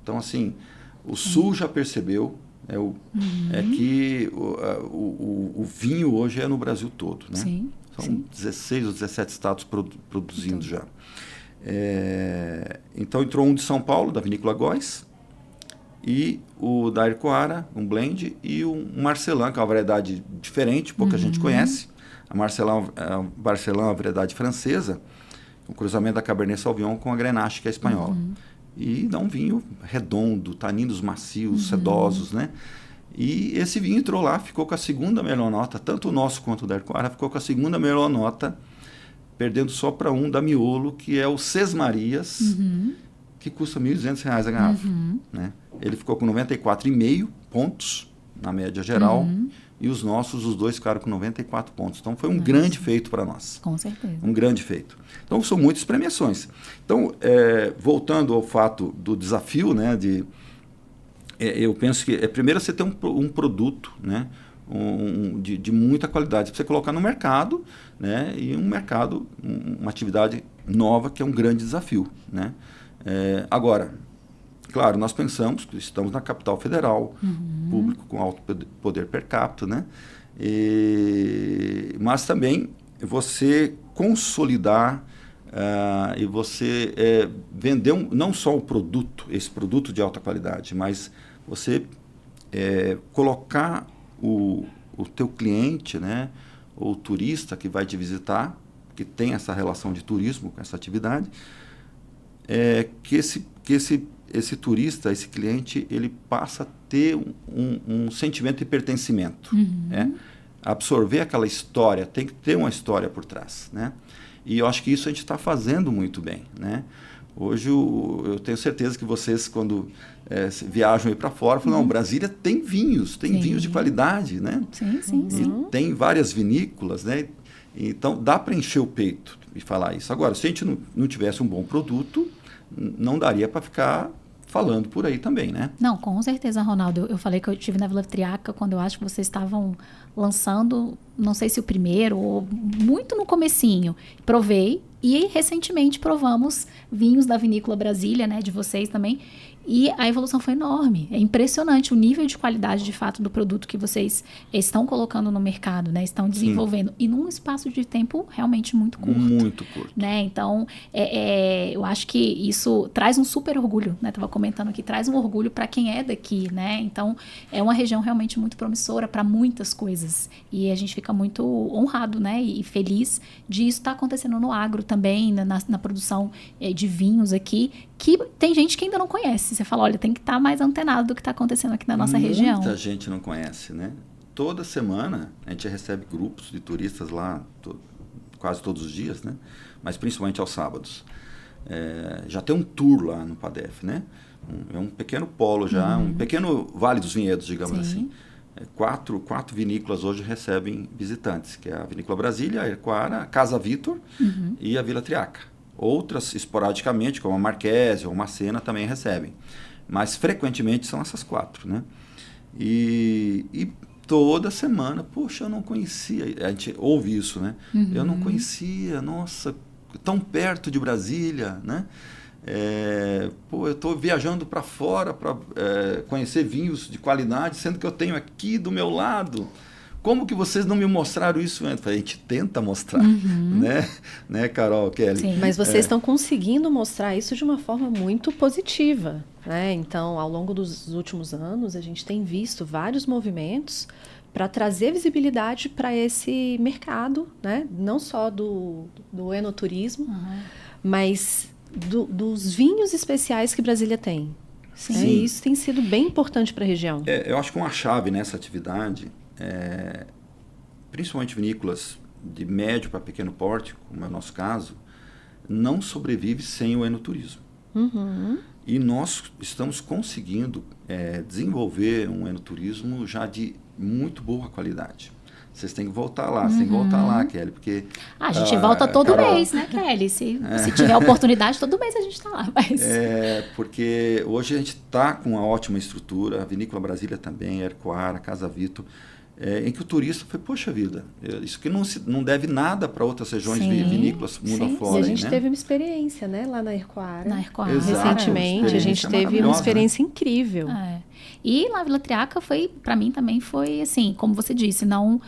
Então, assim, o Sul já percebeu que o vinho hoje é no Brasil todo, né? Sim. São 16 ou 17 estados produzindo já. Então, entrou um de São Paulo, da Vinícola Góes, e o da Ercoara, um blend, e o Marcelin, que é uma variedade diferente, pouca gente conhece. A Marcelin é uma variedade francesa, um cruzamento da Cabernet Sauvignon com a Grenache, que é espanhola. E dá um vinho redondo, taninos macios, sedosos, né? E esse vinho entrou lá, ficou com a segunda melhor nota, tanto o nosso quanto o da Ercoara, ficou com a segunda melhor nota, perdendo só para um da Miolo, que é o Sesmarias, que custa R$ 1.200 a garrafa. Né? Ele ficou com 94,5 pontos na média geral, e os nossos, os dois, ficaram com 94 pontos. Então, foi um grande feito para nós. Com certeza. Um grande feito. Então, são muitas premiações. Então, voltando ao fato do desafio, né, eu penso que, primeiro, você ter um produto, né, de muita qualidade, para você colocar no mercado, né, e um mercado, uma atividade nova, que é um grande desafio. Né? Agora, claro, nós pensamos que estamos na capital federal, público com alto poder per capita, né? Mas também você consolidar e você vender não só o produto, esse produto de alta qualidade, mas você colocar o teu cliente, né, ou o turista que vai te visitar, que tem essa relação de turismo com essa atividade, que esse turista, esse cliente, ele passa a ter um sentimento de pertencimento. Né? Absorver aquela história, tem que ter uma história por trás. Né? E eu acho que isso a gente está fazendo muito bem. Né? Hoje eu tenho certeza que vocês, quando viajam aí para fora, falam, não, Brasília tem vinhos de qualidade. Né? Sim. E tem várias vinícolas, né? Então dá para encher o peito e falar isso. Agora, se a gente não tivesse um bom produto, não daria para ficar falando por aí também, né? Não, com certeza, Ronaldo. Eu falei que eu estive na Vila Triaca quando eu acho que vocês estavam lançando, não sei se o primeiro, ou muito no comecinho. Provei e recentemente provamos vinhos da Vinícola Brasília, né, de vocês também. E a evolução foi enorme. É impressionante o nível de qualidade, de fato, do produto que vocês estão colocando no mercado, né? Estão desenvolvendo. Sim. E num espaço de tempo realmente muito curto. Muito curto. Né? Então, eu acho que isso traz um super orgulho, né? Estava comentando aqui, traz um orgulho para quem é daqui, né? Então, é uma região realmente muito promissora para muitas coisas. E a gente fica muito honrado, né? E feliz de isso estar acontecendo no agro também, na produção de vinhos aqui, que tem gente que ainda não conhece. Você fala, olha, tem que estar mais antenado do que está acontecendo aqui na nossa região. Muita gente não conhece, né? Toda semana a gente recebe grupos de turistas lá, quase todos os dias, né? Mas principalmente aos sábados. Já tem um tour lá no PADEF, né? É um pequeno polo já, um pequeno Vale dos Vinhedos, digamos assim. Quatro vinícolas hoje recebem visitantes, que é a Vinícola Brasília, a Ercoara, a Casa Vitor e a Vila Triaca. Outras, esporadicamente, como a Marquese ou a Macena, também recebem. Mas, frequentemente, são essas 4, né? E toda semana, poxa, eu não conhecia. A gente ouve isso, né? Eu não conhecia, nossa, tão perto de Brasília, né? Eu estou viajando para fora para conhecer vinhos de qualidade, sendo que eu tenho aqui do meu lado. Como que vocês não me mostraram isso antes? A gente tenta mostrar, né, Carol, Kelly? Sim. Mas vocês estão conseguindo mostrar isso de uma forma muito positiva, né? Então, ao longo dos últimos anos, a gente tem visto vários movimentos para trazer visibilidade para esse mercado, né? Não só do enoturismo, mas dos vinhos especiais que Brasília tem. Sim. Isso tem sido bem importante para a região. Eu acho que uma chave nessa atividade, principalmente vinícolas de médio para pequeno porte, como é o nosso caso, não sobrevive sem o enoturismo. E nós estamos conseguindo desenvolver um enoturismo já de muito boa qualidade. Vocês têm que voltar lá, Kelly, porque... A gente volta todo mês, né, Kelly? Se tiver oportunidade, todo mês a gente está lá. Mas... porque hoje a gente está com uma ótima estrutura, a Vinícola Brasília também, a Ercoara, a Casa Vitor. em que o turista foi, poxa vida, isso que não deve nada para outras regiões vinícolas mundo afora. E a gente né? teve uma experiência, né, lá na Ercoara. Exato, recentemente, a gente teve uma experiência incrível. E lá Vila Triaca para mim também foi assim, como você disse, não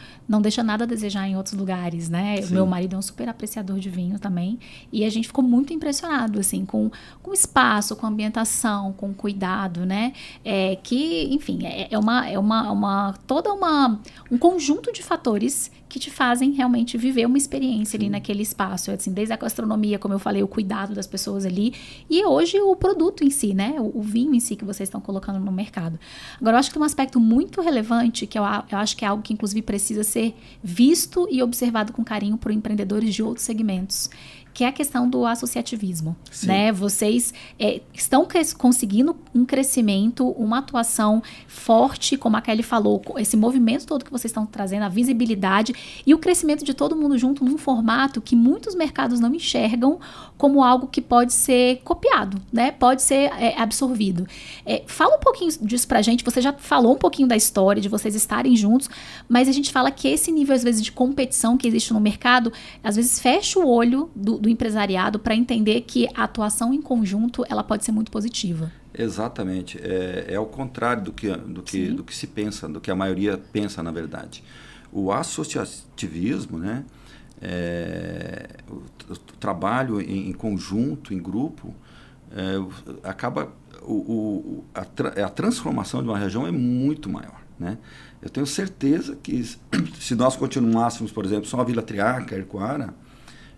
deixa nada a desejar em outros lugares, né? O meu marido é um super apreciador de vinho também, e a gente ficou muito impressionado, assim, com o espaço, com a ambientação, com o cuidado, né? Que, enfim, um conjunto de fatores que te fazem realmente viver uma experiência ali naquele espaço, assim, desde a gastronomia, como eu falei, o cuidado das pessoas ali, e hoje o produto em si, né? O vinho em si que vocês estão colocando no mercado. Agora, eu acho que tem um aspecto muito relevante, que eu acho que é algo que, inclusive, precisa ser visto e observado com carinho por empreendedores de outros segmentos, que é a questão do associativismo, né? Vocês estão conseguindo um crescimento, uma atuação forte, como a Kelly falou, esse movimento todo que vocês estão trazendo, a visibilidade e o crescimento de todo mundo junto num formato que muitos mercados não enxergam como algo que pode ser copiado, né? Pode ser absorvido. Fala um pouquinho disso pra gente, você já falou um pouquinho da história, de vocês estarem juntos, mas a gente fala que esse nível, às vezes, de competição que existe no mercado, às vezes fecha o olho do empresariado para entender que a atuação em conjunto ela pode ser muito positiva. Exatamente. É ao contrário do que se pensa, do que a maioria pensa, na verdade. O associativismo, né, o trabalho em conjunto, em grupo, acaba... a transformação de uma região é muito maior, né? Eu tenho certeza que se nós continuássemos, por exemplo, só a Vila Triaca, Ercoara,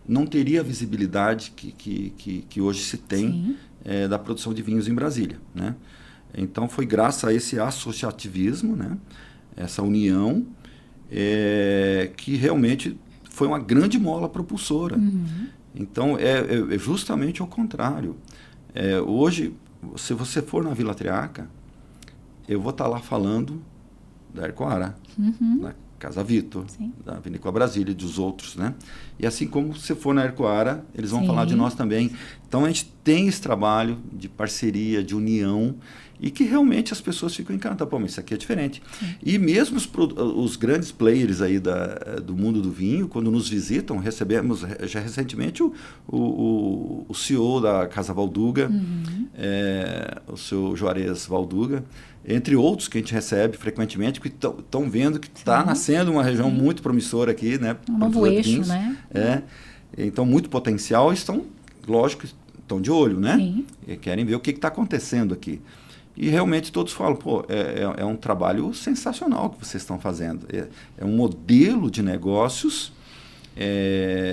não teria a visibilidade que hoje se tem da produção de vinhos em Brasília, né? Então, foi graças a esse associativismo, né? Essa união, que realmente foi uma grande mola propulsora. Então, é justamente ao contrário. Hoje, se você for na Vila Triaca, eu vou estar lá falando da Ercoara, da Casa Vitor, da Vinícola Brasília e dos outros, né? E assim como se for na Ercoara, eles vão falar de nós também. Então, a gente tem esse trabalho de parceria, de união, e que realmente as pessoas ficam encantadas. Pô, mas isso aqui é diferente. E mesmo os grandes players aí do mundo do vinho, quando nos visitam, recebemos já recentemente o CEO da Casa Valduga, o seu Juarez Valduga, entre outros que a gente recebe frequentemente, que estão vendo que está nascendo uma região muito promissora aqui, né? Um novo eixo, né? Então, muito potencial, estão, lógico, estão de olho, né? E querem ver o que está acontecendo aqui. E realmente todos falam, pô, é um trabalho sensacional que vocês estão fazendo. É um modelo de negócios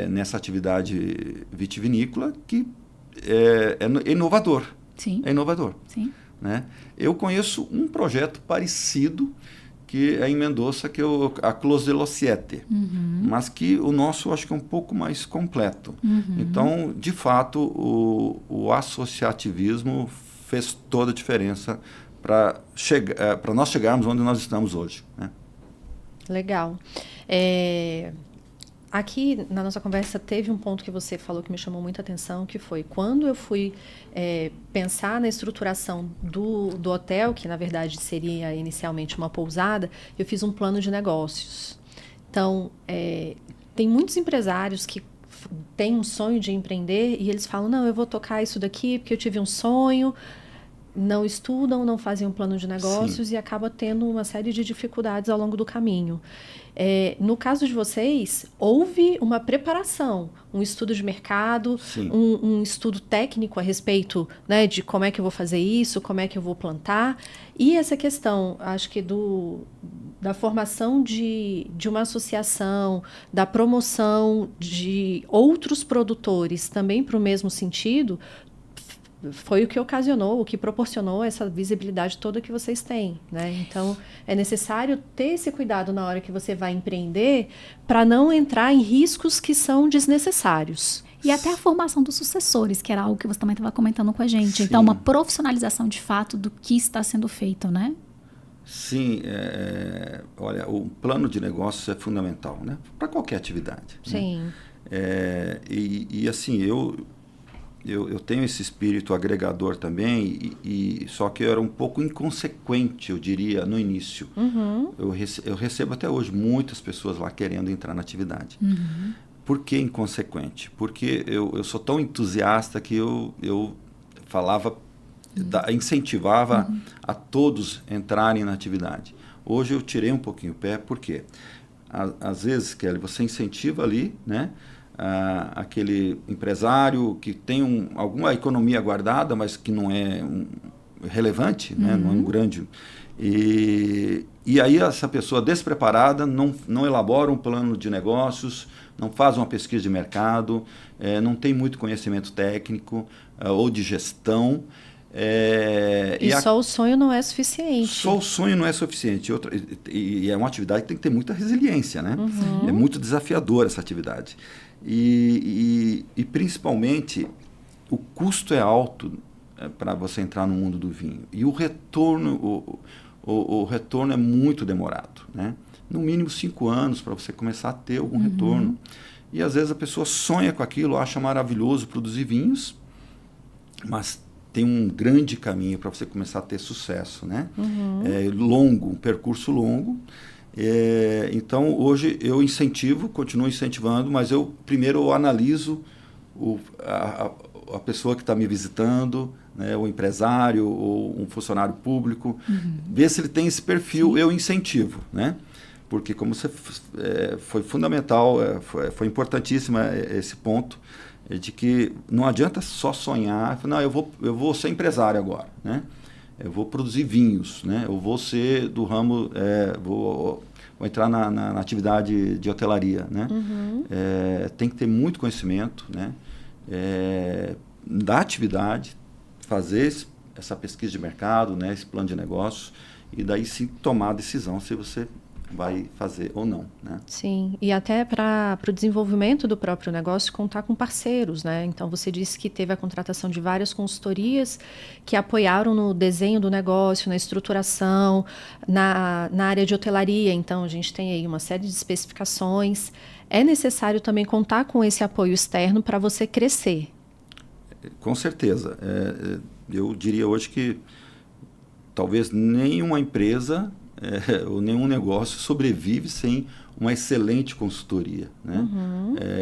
nessa atividade vitivinícola que é inovador. É inovador. Né? Eu conheço um projeto parecido que é em Mendoza, que é a Clos de los Siete, mas que o nosso acho que é um pouco mais completo. Então, de fato, o associativismo fez toda a diferença para nós chegarmos onde nós estamos hoje, né? Legal. Aqui na nossa conversa teve um ponto que você falou que me chamou muita atenção, que foi quando eu fui pensar na estruturação do hotel, que na verdade seria inicialmente uma pousada, eu fiz um plano de negócios. Então, tem muitos empresários que têm um sonho de empreender e eles falam, não, eu vou tocar isso daqui porque eu tive um sonho, não estudam, não fazem um plano de negócios e acaba tendo uma série de dificuldades ao longo do caminho. No caso de vocês, houve uma preparação, um estudo de mercado, um estudo técnico a respeito, né, de como é que eu vou fazer isso, como é que eu vou plantar. E essa questão, acho que da formação de uma associação, da promoção de outros produtores também para o mesmo sentido, foi o que ocasionou, o que proporcionou essa visibilidade toda que vocês têm, né? Então, é necessário ter esse cuidado na hora que você vai empreender para não entrar em riscos que são desnecessários. E até a formação dos sucessores, que era algo que você também estava comentando com a gente. Então, uma profissionalização de fato do que está sendo feito, né? Sim, olha, o plano de negócios é fundamental, né? Para qualquer atividade. Sim. Né? E assim, eu tenho esse espírito agregador também, só que eu era um pouco inconsequente, eu diria, no início. Eu recebo até hoje muitas pessoas lá querendo entrar na atividade. Por que inconsequente? Porque eu sou tão entusiasta que eu falava, incentivava a todos entrarem na atividade. Hoje eu tirei um pouquinho o pé, por quê? Às vezes, Kelly, você incentiva ali, né? Aquele empresário que tem alguma economia guardada, mas que não é relevante, né? Não é um grande... E aí essa pessoa despreparada não elabora um plano de negócios, não faz uma pesquisa de mercado, não tem muito conhecimento técnico ou de gestão. Só o sonho não é suficiente. Só o sonho não é suficiente. E é uma atividade que tem que ter muita resiliência, né? É muito desafiadora essa atividade. E principalmente, o custo é alto para você entrar no mundo do vinho. E o retorno, o retorno é muito demorado, né? No mínimo 5 anos para você começar a ter algum retorno. E às vezes a pessoa sonha com aquilo, acha maravilhoso produzir vinhos, mas tem um grande caminho para você começar a ter sucesso, né? É longo, um percurso longo. Então, hoje eu continuo incentivando, mas primeiro eu analiso a pessoa que está me visitando, né, o empresário ou um funcionário público, ver se ele tem esse perfil, eu incentivo, né? Porque como foi fundamental, foi importantíssimo esse ponto, de que não adianta só sonhar, não, eu vou ser empresário agora, né? Eu vou produzir vinhos, né? Eu vou ser do ramo, vou entrar na atividade de hotelaria, né? Tem que ter muito conhecimento, né? Da atividade, fazer essa pesquisa de mercado, né? Esse plano de negócios, e daí sim tomar a decisão se você vai fazer ou não, né? Sim, e até para o desenvolvimento do próprio negócio, contar com parceiros, né? Então, você disse que teve a contratação de várias consultorias que apoiaram no desenho do negócio, na estruturação, na área de hotelaria. Então, a gente tem aí uma série de especificações. É necessário também contar com esse apoio externo para você crescer. Com certeza. Eu diria hoje que talvez nenhuma empresa ou nenhum negócio sobrevive sem uma excelente consultoria, né?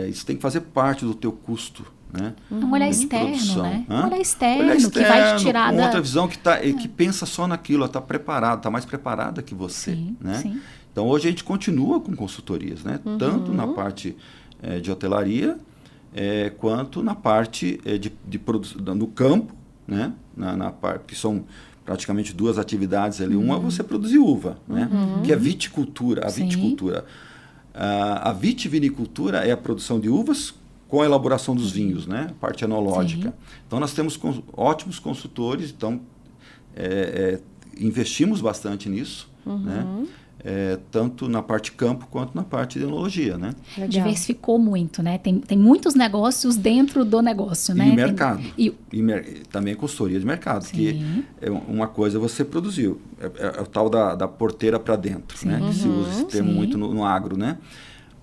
Isso tem que fazer parte do teu custo, né? Um olhar externo, né? Um olhar externo que vai te tirar com outra visão que pensa só naquilo, está preparada, está mais preparada que você, né? Sim. Então, hoje a gente continua com consultorias, né? Tanto na parte de hotelaria, quanto na parte de produção, no campo, né? Na parte que são praticamente 2 atividades ali. Uma é você produzir uva, né? Que é viticultura. A vitivinicultura é a produção de uvas com a elaboração dos vinhos, né? A parte enológica. Então, nós temos ótimos consultores, então investimos bastante nisso, né? Tanto na parte campo quanto na parte de enologia, né? Legal. Diversificou muito, né? Tem muitos negócios dentro do negócio, né? E mercado. Também consultoria de mercado, que uma coisa você produziu. É o tal da porteira para dentro, né? Que se usa esse termo muito no agro, né?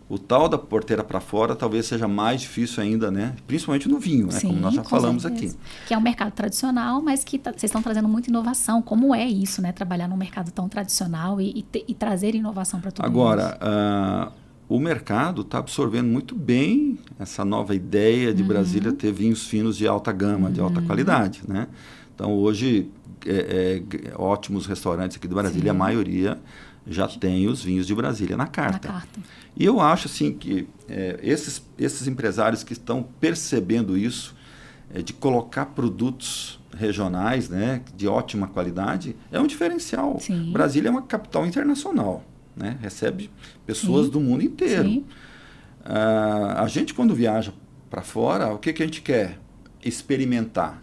O tal da porteira para fora talvez seja mais difícil ainda, né? Principalmente no vinho, né? Como nós já falamos aqui. Que é um mercado tradicional, mas que vocês estão trazendo muita inovação. Como é isso, né? Trabalhar num mercado tão tradicional e trazer inovação para tudo isso. Agora, o mercado está absorvendo muito bem essa nova ideia de Brasília ter vinhos finos de alta gama, de alta qualidade, né? Então, hoje, ótimos restaurantes aqui de Brasília, a maioria já tem os vinhos de Brasília na carta. E eu acho assim que esses empresários que estão percebendo isso, de colocar produtos regionais, né, de ótima qualidade, é um diferencial. Brasília é uma capital internacional, né? Recebe pessoas do mundo inteiro. A gente, quando viaja para fora, o que a gente quer? Experimentar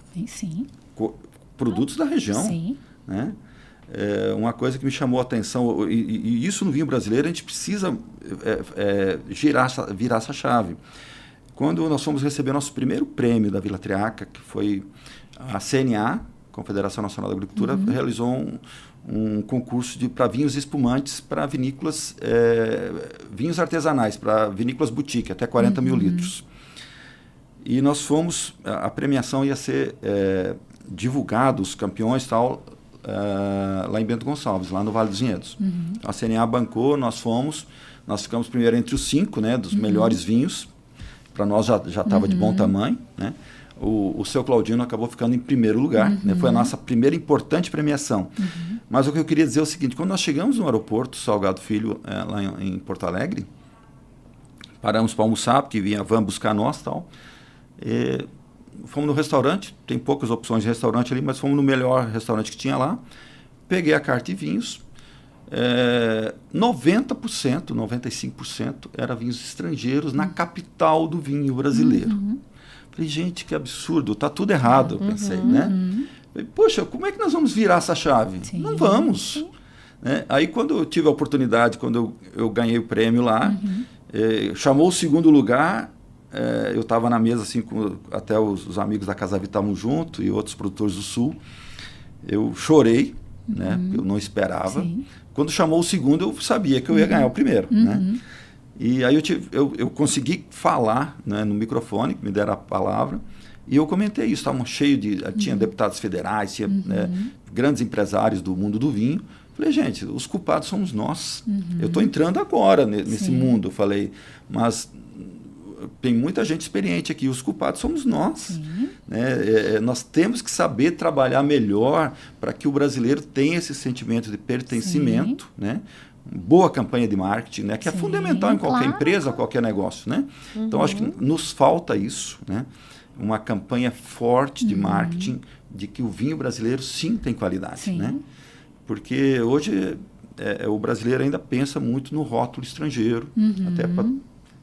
produtos da região, né? Uma coisa que me chamou a atenção, e isso no vinho brasileiro, a gente precisa virar essa chave. Quando nós fomos receber nosso primeiro prêmio da Vila Triaca, que foi a CNA, Confederação Nacional da Agricultura, realizou um concurso para vinhos espumantes para vinícolas, vinhos artesanais, para vinícolas boutique, até 40 mil litros. E nós fomos, a premiação ia ser divulgado, os campeões e tal, lá em Bento Gonçalves, lá no Vale dos Vinhedos. A CNA bancou, nós ficamos primeiro entre os 5, né, dos melhores vinhos. Para nós já estava de bom tamanho, né? O seu Claudino acabou ficando em primeiro lugar, né? Foi a nossa primeira importante premiação. Mas o que eu queria dizer é o seguinte: quando nós chegamos no aeroporto Salgado Filho, lá em Porto Alegre, paramos para almoçar, porque vinha a van buscar nós e tal. Fomos no restaurante, tem poucas opções de restaurante ali, mas fomos no melhor restaurante que tinha lá. Peguei a carta de vinhos. 90%, 95% eram vinhos estrangeiros na capital do vinho brasileiro. Falei, gente, que absurdo, tá tudo errado, eu pensei, né? Falei, poxa, como é que nós vamos virar essa chave? Sim. Não vamos. Né? Aí, quando eu tive a oportunidade, quando eu ganhei o prêmio lá, chamou o segundo lugar, eu estava na mesa, assim, até os amigos da Casa Vita estavam junto e outros produtores do Sul. Eu chorei, né? Eu não esperava. Sim. Quando chamou o segundo, eu sabia que eu ia ganhar o primeiro, né? E aí eu consegui falar, né, no microfone, que me deram a palavra, e eu comentei isso. Estavam cheios tinha deputados federais, tinha grandes empresários do mundo do vinho. Falei, gente, os culpados somos nós. Eu estou entrando agora nesse mundo, falei, mas tem muita gente experiente aqui, os culpados somos nós. Né? Nós temos que saber trabalhar melhor para que o brasileiro tenha esse sentimento de pertencimento, né? Boa campanha de marketing, né? Que é fundamental em qualquer empresa, qualquer negócio. Né? Então, acho que nos falta isso, né? Uma campanha forte de marketing de que o vinho brasileiro sim tem qualidade. Né? Porque hoje o brasileiro ainda pensa muito no rótulo estrangeiro, até para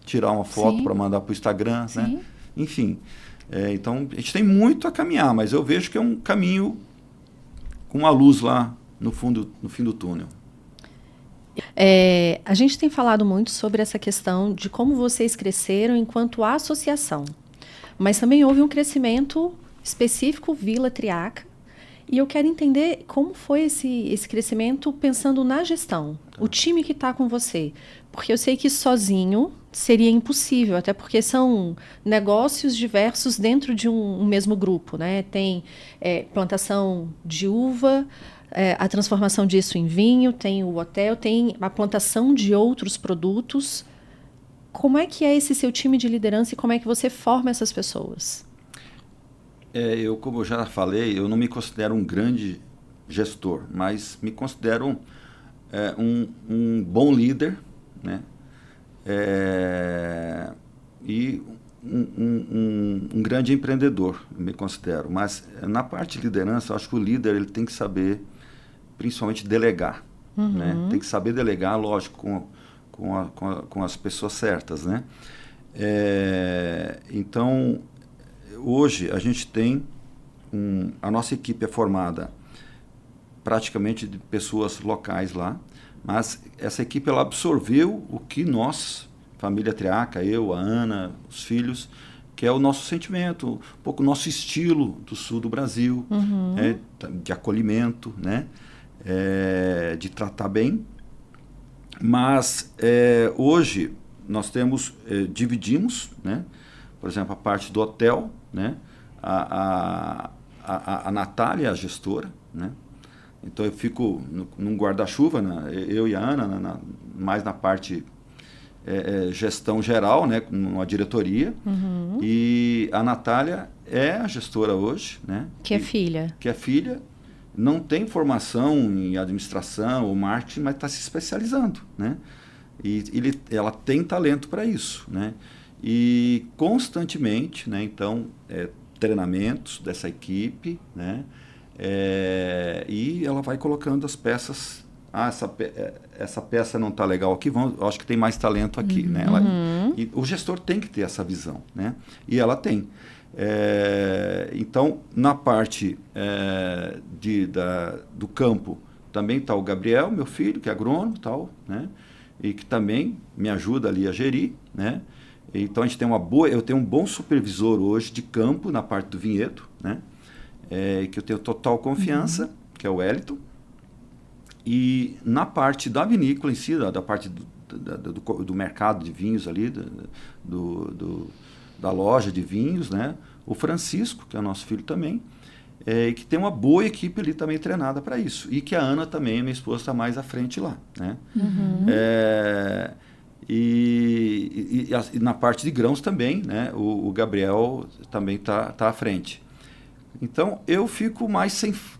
tirar uma foto para mandar para o Instagram, né? Enfim, então a gente tem muito a caminhar, mas eu vejo que é um caminho com uma luz lá no fim do túnel. A gente tem falado muito sobre essa questão de como vocês cresceram enquanto associação, mas também houve um crescimento específico Vila Triaca, e eu quero entender como foi esse crescimento pensando na gestão, o time que está com você, porque eu sei que sozinho seria impossível, até porque são negócios diversos dentro de um mesmo grupo, né? Tem plantação de uva, a transformação disso em vinho, tem o hotel, tem a plantação de outros produtos. Como é que é esse seu time de liderança e como é que você forma essas pessoas? Como eu já falei, eu não me considero um grande gestor, mas me considero um bom líder, né? E um grande empreendedor, me considero. Mas na parte de liderança, eu acho que o líder ele tem que saber, principalmente, delegar. Né? Tem que saber delegar, lógico, com as pessoas certas. Né? Então, hoje a gente tem a nossa equipe é formada praticamente de pessoas locais lá, mas essa equipe ela absorveu o que nós, família Triaca, eu, a Ana, os filhos, que é o nosso sentimento, um pouco o nosso estilo do sul do Brasil, de acolhimento, né? De tratar bem. Mas hoje nós dividimos, né? Por exemplo, a parte do hotel, né? A Natália é a gestora, né? Então eu fico num guarda-chuva, né? Eu e a Ana, mais na parte gestão geral, né? Numa diretoria. E a Natália é a gestora hoje, né? Que é filha. Que é filha, não tem formação em administração ou marketing, mas está se especializando, né? E ela tem talento para isso, né? E constantemente, né? Então, treinamentos dessa equipe, né? E ela vai colocando as peças. Essa peça não está legal aqui, eu acho que tem mais talento aqui. Né? E o gestor tem que ter essa visão, né? E ela tem. Então, na parte do campo, também está o Gabriel, meu filho, que é agrônomo, tal, né? E que também me ajuda ali a gerir, né? Então, eu tenho um bom supervisor hoje de campo na parte do vinhedo, né? Que eu tenho total confiança, que é o Wellington. E na parte da vinícola em si, da parte do mercado de vinhos ali, do da loja de vinhos, né? O Francisco, que é nosso filho também, e que tem uma boa equipe ali também treinada para isso. E que a Ana também, minha esposa, está mais à frente lá, né? E na parte de grãos também, né? O Gabriel também tá à frente. Então, eu fico mais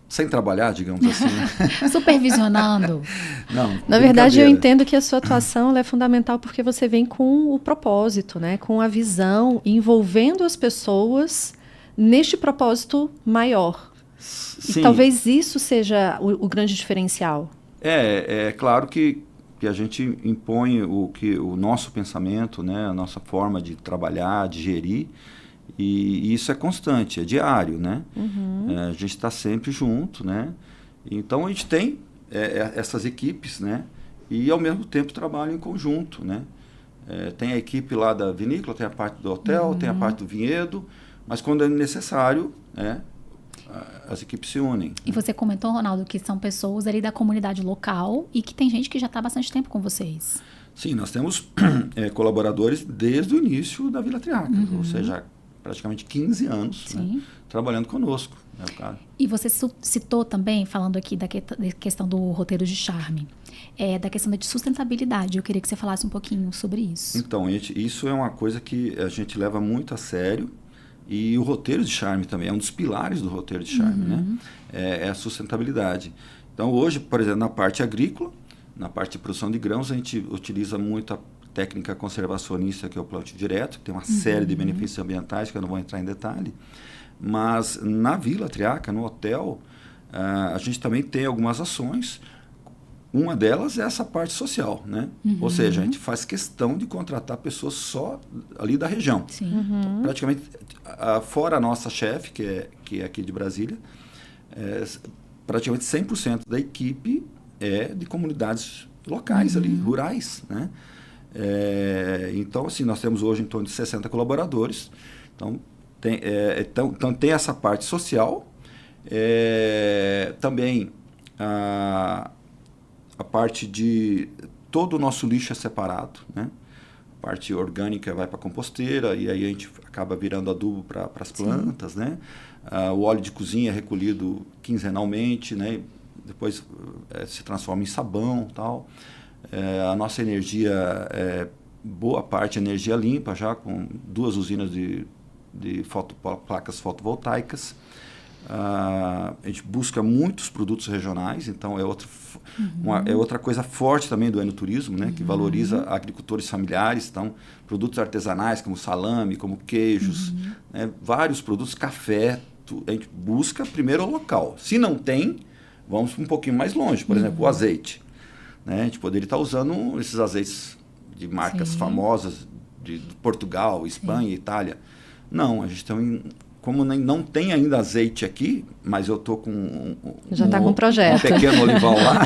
sem trabalhar, digamos assim. Né? Supervisionando. Não, na verdade, eu entendo que a sua atuação ela é fundamental porque você vem com o propósito, né? Com a visão, envolvendo as pessoas neste propósito maior. Sim. E talvez isso seja o grande diferencial. É claro que a gente impõe o nosso pensamento, né? A nossa forma de trabalhar, de gerir, e isso é constante, é diário, né? A gente está sempre junto, né? Então, a gente tem essas equipes, né? E, ao mesmo tempo, trabalham em conjunto, né? Tem a equipe lá da vinícola, tem a parte do hotel, tem a parte do vinhedo, mas quando é necessário, as equipes se unem. E você comentou, Ronaldo, que são pessoas ali da comunidade local e que tem gente que já está há bastante tempo com vocês. Sim, nós temos colaboradores desde o início da Vila Triaca, ou seja, praticamente 15 anos, né, trabalhando conosco. Né, cara. E você citou também, falando aqui da questão do roteiro de charme, da questão da sustentabilidade. Eu queria que você falasse um pouquinho sobre isso. Então, isso é uma coisa que a gente leva muito a sério. E o roteiro de charme também é um dos pilares do roteiro de charme, né? É a sustentabilidade. Então, hoje, por exemplo, na parte agrícola, na parte de produção de grãos, a gente utiliza muito a técnica conservacionista, que é o plantio direto, que tem uma série de benefícios ambientais, que eu não vou entrar em detalhe. Mas na Vila Triaca, no hotel, a gente também tem algumas ações. Uma delas é essa parte social, né? Ou seja, a gente faz questão de contratar pessoas só ali da região. Então, praticamente, fora a nossa chefe, que é aqui de Brasília, praticamente 100% da equipe é de comunidades locais ali, rurais, né? Então, assim, nós temos hoje em torno de 60 colaboradores. Então, tem essa parte social. Também a parte de todo o nosso lixo é separado, né? A parte orgânica vai para a composteira e aí a gente acaba virando adubo para as plantas, né? O óleo de cozinha é recolhido quinzenalmente, né? Depois se transforma em sabão, tal. A nossa energia boa parte é energia limpa, já com 2 usinas de placas fotovoltaicas. A gente busca muitos produtos regionais, então é outra coisa forte também do enoturismo, né? Que valoriza agricultores familiares, então produtos artesanais como salame, como queijos, né? Vários produtos, café, a gente busca primeiro o local. Se não tem, vamos um pouquinho mais longe, por exemplo, o azeite, né? A gente poderia estar usando esses azeites de marcas famosas de Portugal, Espanha, Itália. Não, a gente tem... Como não tem ainda azeite aqui, mas eu estou com já está com um projeto. Um pequeno olival lá,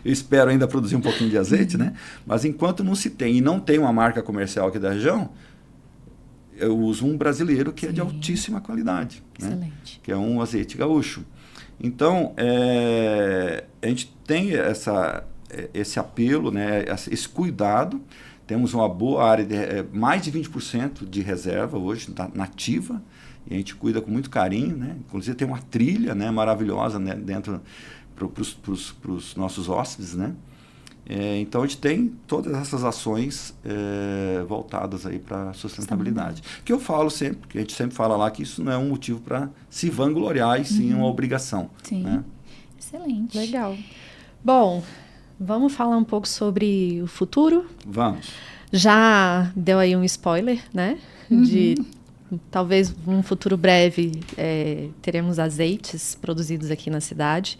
eu espero ainda produzir um pouquinho de azeite, né? Mas enquanto não se tem e não tem uma marca comercial aqui da região, eu uso um brasileiro que é de altíssima qualidade, né? Que é um azeite gaúcho. Então, a gente tem esse apelo, né? Esse cuidado. Temos uma boa área, mais de 20% de reserva hoje, nativa, e a gente cuida com muito carinho, né? Inclusive tem uma trilha, né, maravilhosa, né, dentro para os nossos hóspedes, né? Então a gente tem todas essas ações voltadas aí para a sustentabilidade. Que eu falo sempre, que a gente sempre fala lá que isso não é um motivo para se vangloriar e sim uma obrigação. Sim, né? Excelente. Legal. Bom, vamos falar um pouco sobre o futuro? Vamos. Já deu aí um spoiler, né? De talvez um futuro breve teremos azeites produzidos aqui na cidade.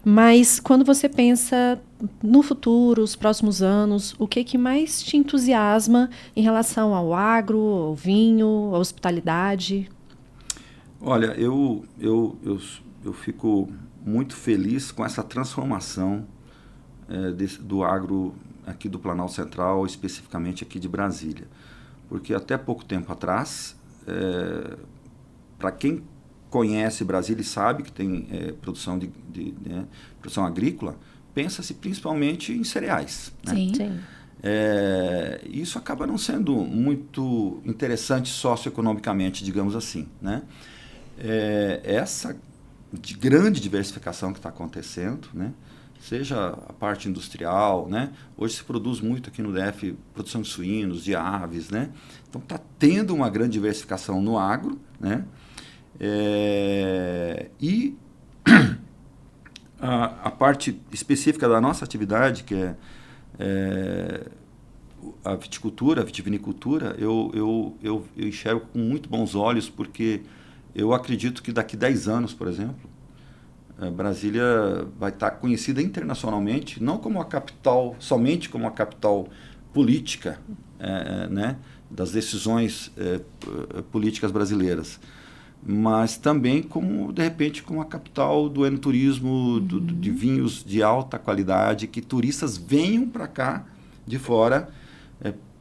Mas quando você pensa no futuro, os próximos anos, o que mais te entusiasma em relação ao agro, ao vinho, à hospitalidade? Olha, eu fico muito feliz com essa transformação do agro aqui do Planalto Central, especificamente aqui de Brasília. Porque até pouco tempo atrás, para quem conhece Brasília e sabe que tem produção produção agrícola, pensa-se principalmente em cereais. Né? Sim. Isso acaba não sendo muito interessante socioeconomicamente, digamos assim, né? Essa grande diversificação que está acontecendo, né? Seja a parte industrial, né? Hoje se produz muito aqui no DF produção de suínos, de aves, né? Então está tendo uma grande diversificação no agro, né? E a parte específica da nossa atividade, que é a viticultura, a vitivinicultura, eu enxergo com muito bons olhos, porque eu acredito que daqui 10 anos, por exemplo, Brasília vai estar conhecida internacionalmente, não como a capital, somente como a capital política, né, das decisões políticas brasileiras, mas também como, de repente, como a capital do enoturismo, de vinhos de alta qualidade, que turistas venham para cá de fora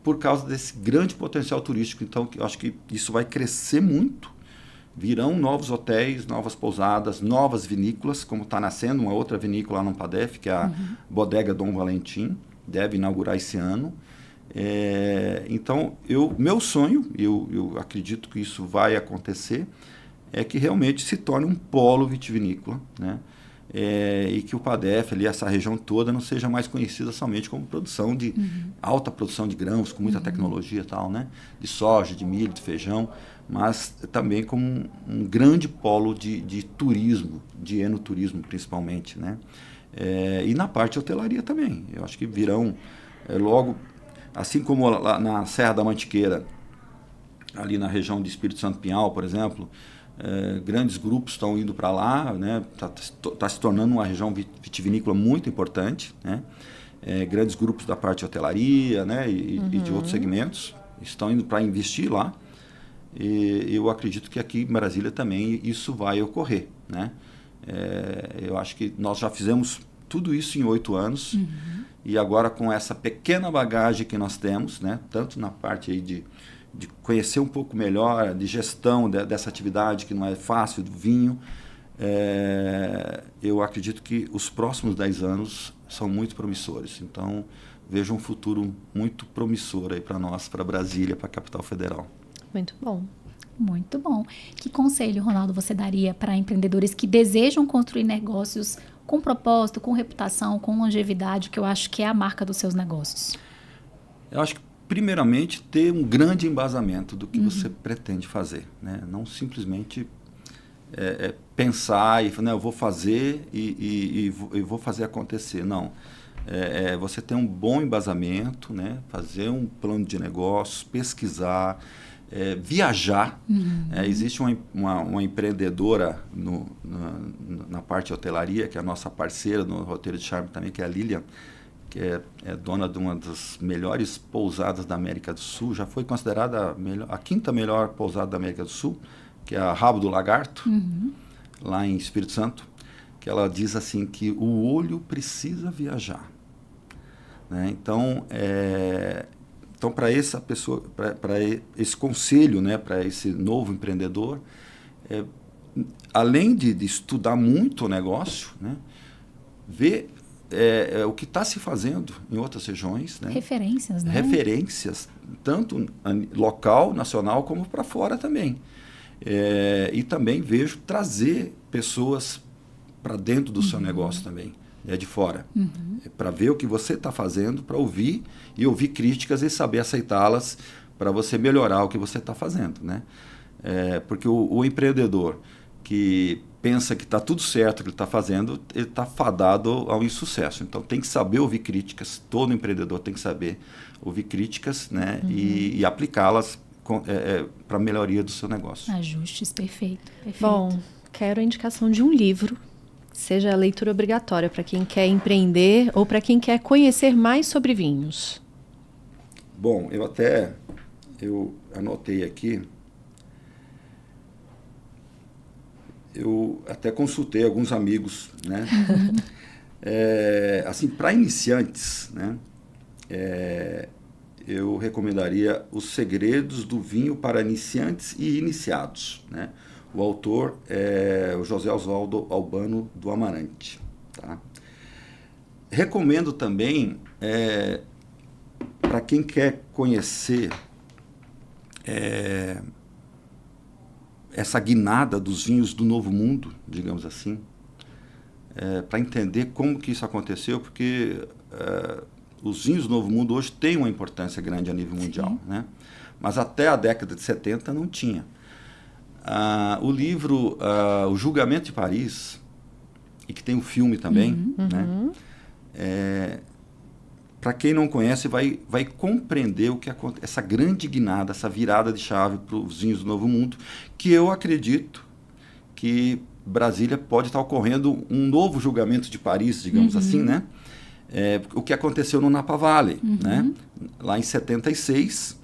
por causa desse grande potencial turístico. Então, eu acho que isso vai crescer muito. Virão novos hotéis, novas pousadas, novas vinícolas, como está nascendo uma outra vinícola lá no Padef, que é a Bodega Dom Valentim, deve inaugurar esse ano. Então, meu sonho, eu acredito que isso vai acontecer, é que realmente se torne um polo vitivinícola, né? E que o Padef, ali, essa região toda, não seja mais conhecida somente como produção de alta produção de grãos, com muita tecnologia e tal, né? De soja, de milho, de feijão, mas também como um grande polo de turismo, de enoturismo principalmente, né? E na parte de hotelaria também. Eu acho que virão logo, assim como lá na Serra da Mantiqueira, ali na região de Espírito Santo Pinhal, por exemplo, grandes grupos estão indo para lá, né? Tá se tornando uma região vitivinícola muito importante, né? Grandes grupos da parte de hotelaria, né? E de outros segmentos estão indo para investir lá. E eu acredito que aqui em Brasília também isso vai ocorrer, né? Eu acho que nós já fizemos tudo isso em 8 anos, e agora com essa pequena bagagem que nós temos, né? Tanto na parte aí de conhecer um pouco melhor de gestão dessa atividade, que não é fácil, do vinho, eu acredito que os próximos 10 anos são muito promissores. Então, vejo um futuro muito promissor aí para nós, para Brasília, para a capital federal. Muito bom. Muito bom. Que conselho, Ronaldo, você daria para empreendedores que desejam construir negócios com propósito, com reputação, com longevidade, que eu acho que é a marca dos seus negócios? Eu acho que, primeiramente, ter um grande embasamento do que você pretende fazer, né? Não simplesmente pensar e falar, eu vou fazer e vou fazer acontecer. Não. Você ter um bom embasamento, né? Fazer um plano de negócios, pesquisar, viajar. Existe uma empreendedora na parte de hotelaria, que é a nossa parceira no Roteiro de Charme também, que é a Lilian, que é dona de uma das melhores pousadas da América do Sul. Já foi considerada a quinta melhor pousada da América do Sul, que é a Rabo do Lagarto, lá em Espírito Santo, que ela diz assim que o olho precisa viajar, né? Então, para essa pessoa, para esse conselho, né, para esse novo empreendedor, além de estudar muito o negócio, né, ver o que está se fazendo em outras regiões, né? Referências, né? Referências, tanto local, nacional, como para fora também. E também vejo trazer pessoas para dentro do seu negócio também, de fora, para ver o que você está fazendo, para ouvir críticas e saber aceitá-las para você melhorar o que você está fazendo, né? Porque o empreendedor que pensa que está tudo certo o que ele está fazendo, ele está fadado ao insucesso. Então, tem que saber ouvir críticas, todo empreendedor tem que saber ouvir críticas, né? E aplicá-las para a melhoria do seu negócio. Ajustes, perfeito. Bom, quero a indicação de um livro, seja a leitura obrigatória para quem quer empreender ou para quem quer conhecer mais sobre vinhos. Bom, eu anotei aqui. Eu até consultei alguns amigos, né? Assim, para iniciantes, né? Eu recomendaria Os Segredos do Vinho para Iniciantes e Iniciados, né? O autor é o José Oswaldo Albano do Amarante, tá? Recomendo também para quem quer conhecer essa guinada dos vinhos do Novo Mundo, digamos assim, para entender como que isso aconteceu, porque os vinhos do Novo Mundo hoje têm uma importância grande a nível mundial, né? Mas até a década de 70 não tinha. O livro O Julgamento de Paris, e que tem um filme também, né? Para quem não conhece, vai compreender o que acontece, essa grande guinada, essa virada de chave para os vinhos do Novo Mundo, que eu acredito que Brasília pode estar ocorrendo um novo julgamento de Paris, digamos assim, né? O que aconteceu no Napa Valley, né? Lá em 76,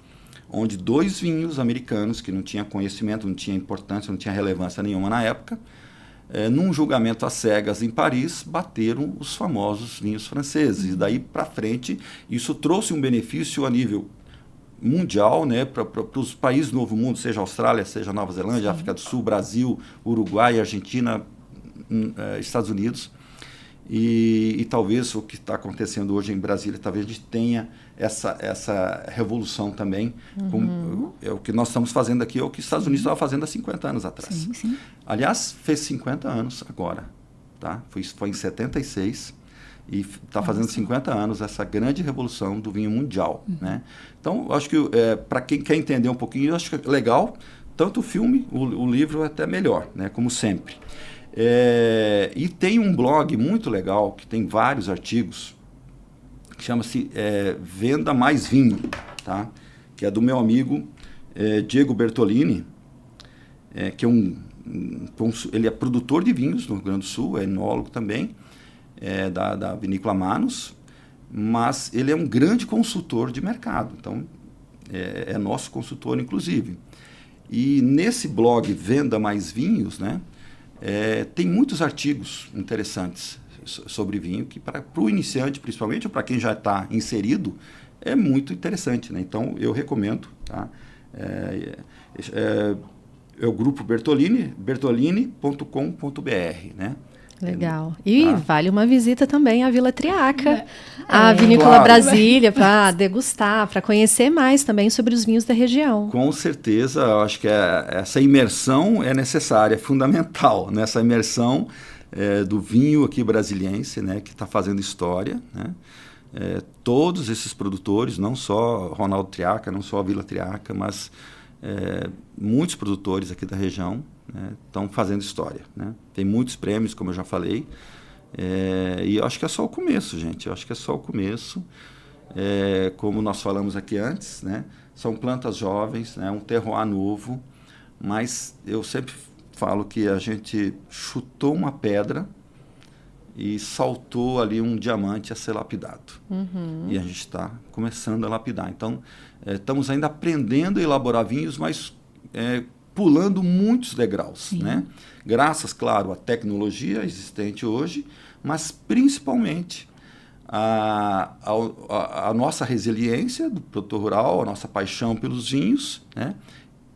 onde 2 vinhos americanos, que não tinham conhecimento, não tinha importância, não tinha relevância nenhuma na época, num julgamento às cegas em Paris, bateram os famosos vinhos franceses. E daí para frente, isso trouxe um benefício a nível mundial, né, para os países do Novo Mundo, seja Austrália, seja Nova Zelândia, África do Sul, Brasil, Uruguai, Argentina, Estados Unidos. E talvez o que está acontecendo hoje em Brasília, talvez a gente tenha essa revolução também. O que nós estamos fazendo aqui é o que os Estados Unidos estavam fazendo há 50 anos atrás. Sim, sim. Aliás, fez 50 anos agora. Tá? Foi em 76 e está fazendo 50 anos essa grande revolução do vinho mundial. Né? Então, eu acho que para quem quer entender um pouquinho, eu acho que é legal. Tanto o filme, o livro é até melhor, né? Como sempre. E tem um blog muito legal, que tem vários artigos, que chama-se Venda Mais Vinho, tá? Que é do meu amigo Diego Bertolini, que ele é produtor de vinhos no Rio Grande do Sul, é enólogo também, da Vinícola Manus, mas ele é um grande consultor de mercado, então é nosso consultor, inclusive. E nesse blog Venda Mais Vinhos, né? Tem muitos artigos interessantes sobre vinho que para o iniciante, principalmente, ou para quem já está inserido, é muito interessante, né? Então, eu recomendo. Tá? É o grupo Bertolini, bertolini.com.br, né? Legal. E vale uma visita também à Vila Triaca, à Vinícola Brasília, para degustar, para conhecer mais também sobre os vinhos da região. Com certeza, eu acho que essa imersão é necessária, é fundamental, nessa imersão do vinho aqui brasiliense, né, que está fazendo história, né? Todos esses produtores, não só Ronaldo Triaca, não só a Vila Triaca, mas muitos produtores aqui da região, né, estão fazendo história, né? Tem muitos prêmios, como eu já falei, e eu acho que é só o começo, gente. Eu acho que é só o começo. Como nós falamos aqui antes, né, são plantas jovens, né, um terroir novo, mas eu sempre falo que a gente chutou uma pedra e saltou ali um diamante a ser lapidado. E a gente está começando a lapidar. Então, estamos ainda aprendendo a elaborar vinhos, mas pulando muitos degraus, né? Graças, claro, à tecnologia existente hoje, mas principalmente a nossa resiliência do produtor rural, a nossa paixão pelos vinhos, né?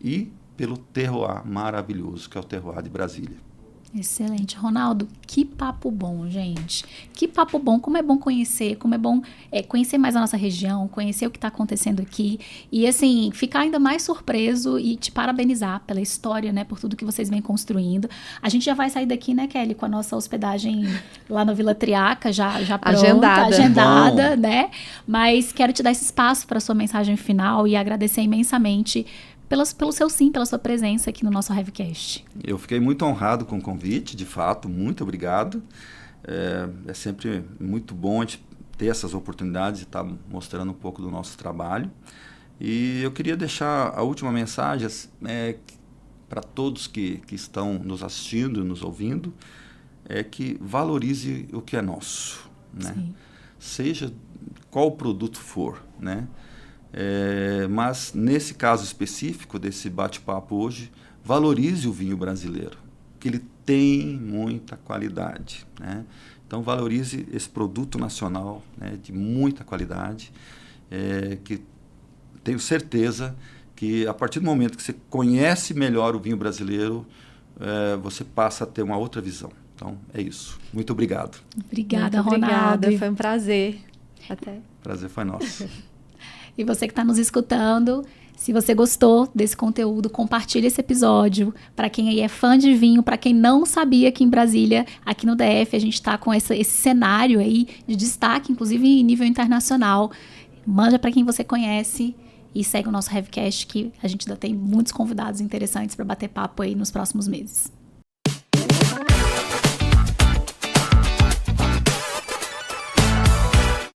E pelo terroir maravilhoso, que é o terroir de Brasília. Excelente. Ronaldo, que papo bom, gente. Que papo bom. Como é bom conhecer, como é bom conhecer mais a nossa região, conhecer o que está acontecendo aqui e, assim, ficar ainda mais surpreso e te parabenizar pela história, né, por tudo que vocês vêm construindo. A gente já vai sair daqui, né, Kelly, com a nossa hospedagem lá na Vila Triaca, já pronta, agendada, né? Mas quero te dar esse espaço para a sua mensagem final e agradecer imensamente pelo seu sim, pela sua presença aqui no nosso Hevcast. Eu fiquei muito honrado com o convite, de fato, muito obrigado. É sempre muito bom a gente ter essas oportunidades de estar mostrando um pouco do nosso trabalho. E eu queria deixar a última mensagem para todos que estão nos assistindo, nos ouvindo, que valorize o que é nosso, né? Seja qual produto for, né? Mas, nesse caso específico desse bate-papo hoje, valorize o vinho brasileiro, que ele tem muita qualidade, né? Então, valorize esse produto nacional, né, de muita qualidade, que tenho certeza que, a partir do momento que você conhece melhor o vinho brasileiro, você passa a ter uma outra visão. Então, é isso. Muito obrigado. Obrigada, Muito Ronaldo. Obrigada, foi um prazer. Até. Prazer foi nosso. E você que está nos escutando, se você gostou desse conteúdo, compartilhe esse episódio. Para quem aí é fã de vinho, para quem não sabia que em Brasília, aqui no DF, a gente está com esse cenário aí de destaque, inclusive em nível internacional. Manda para quem você conhece e segue o nosso Heavcast, que a gente ainda tem muitos convidados interessantes para bater papo aí nos próximos meses.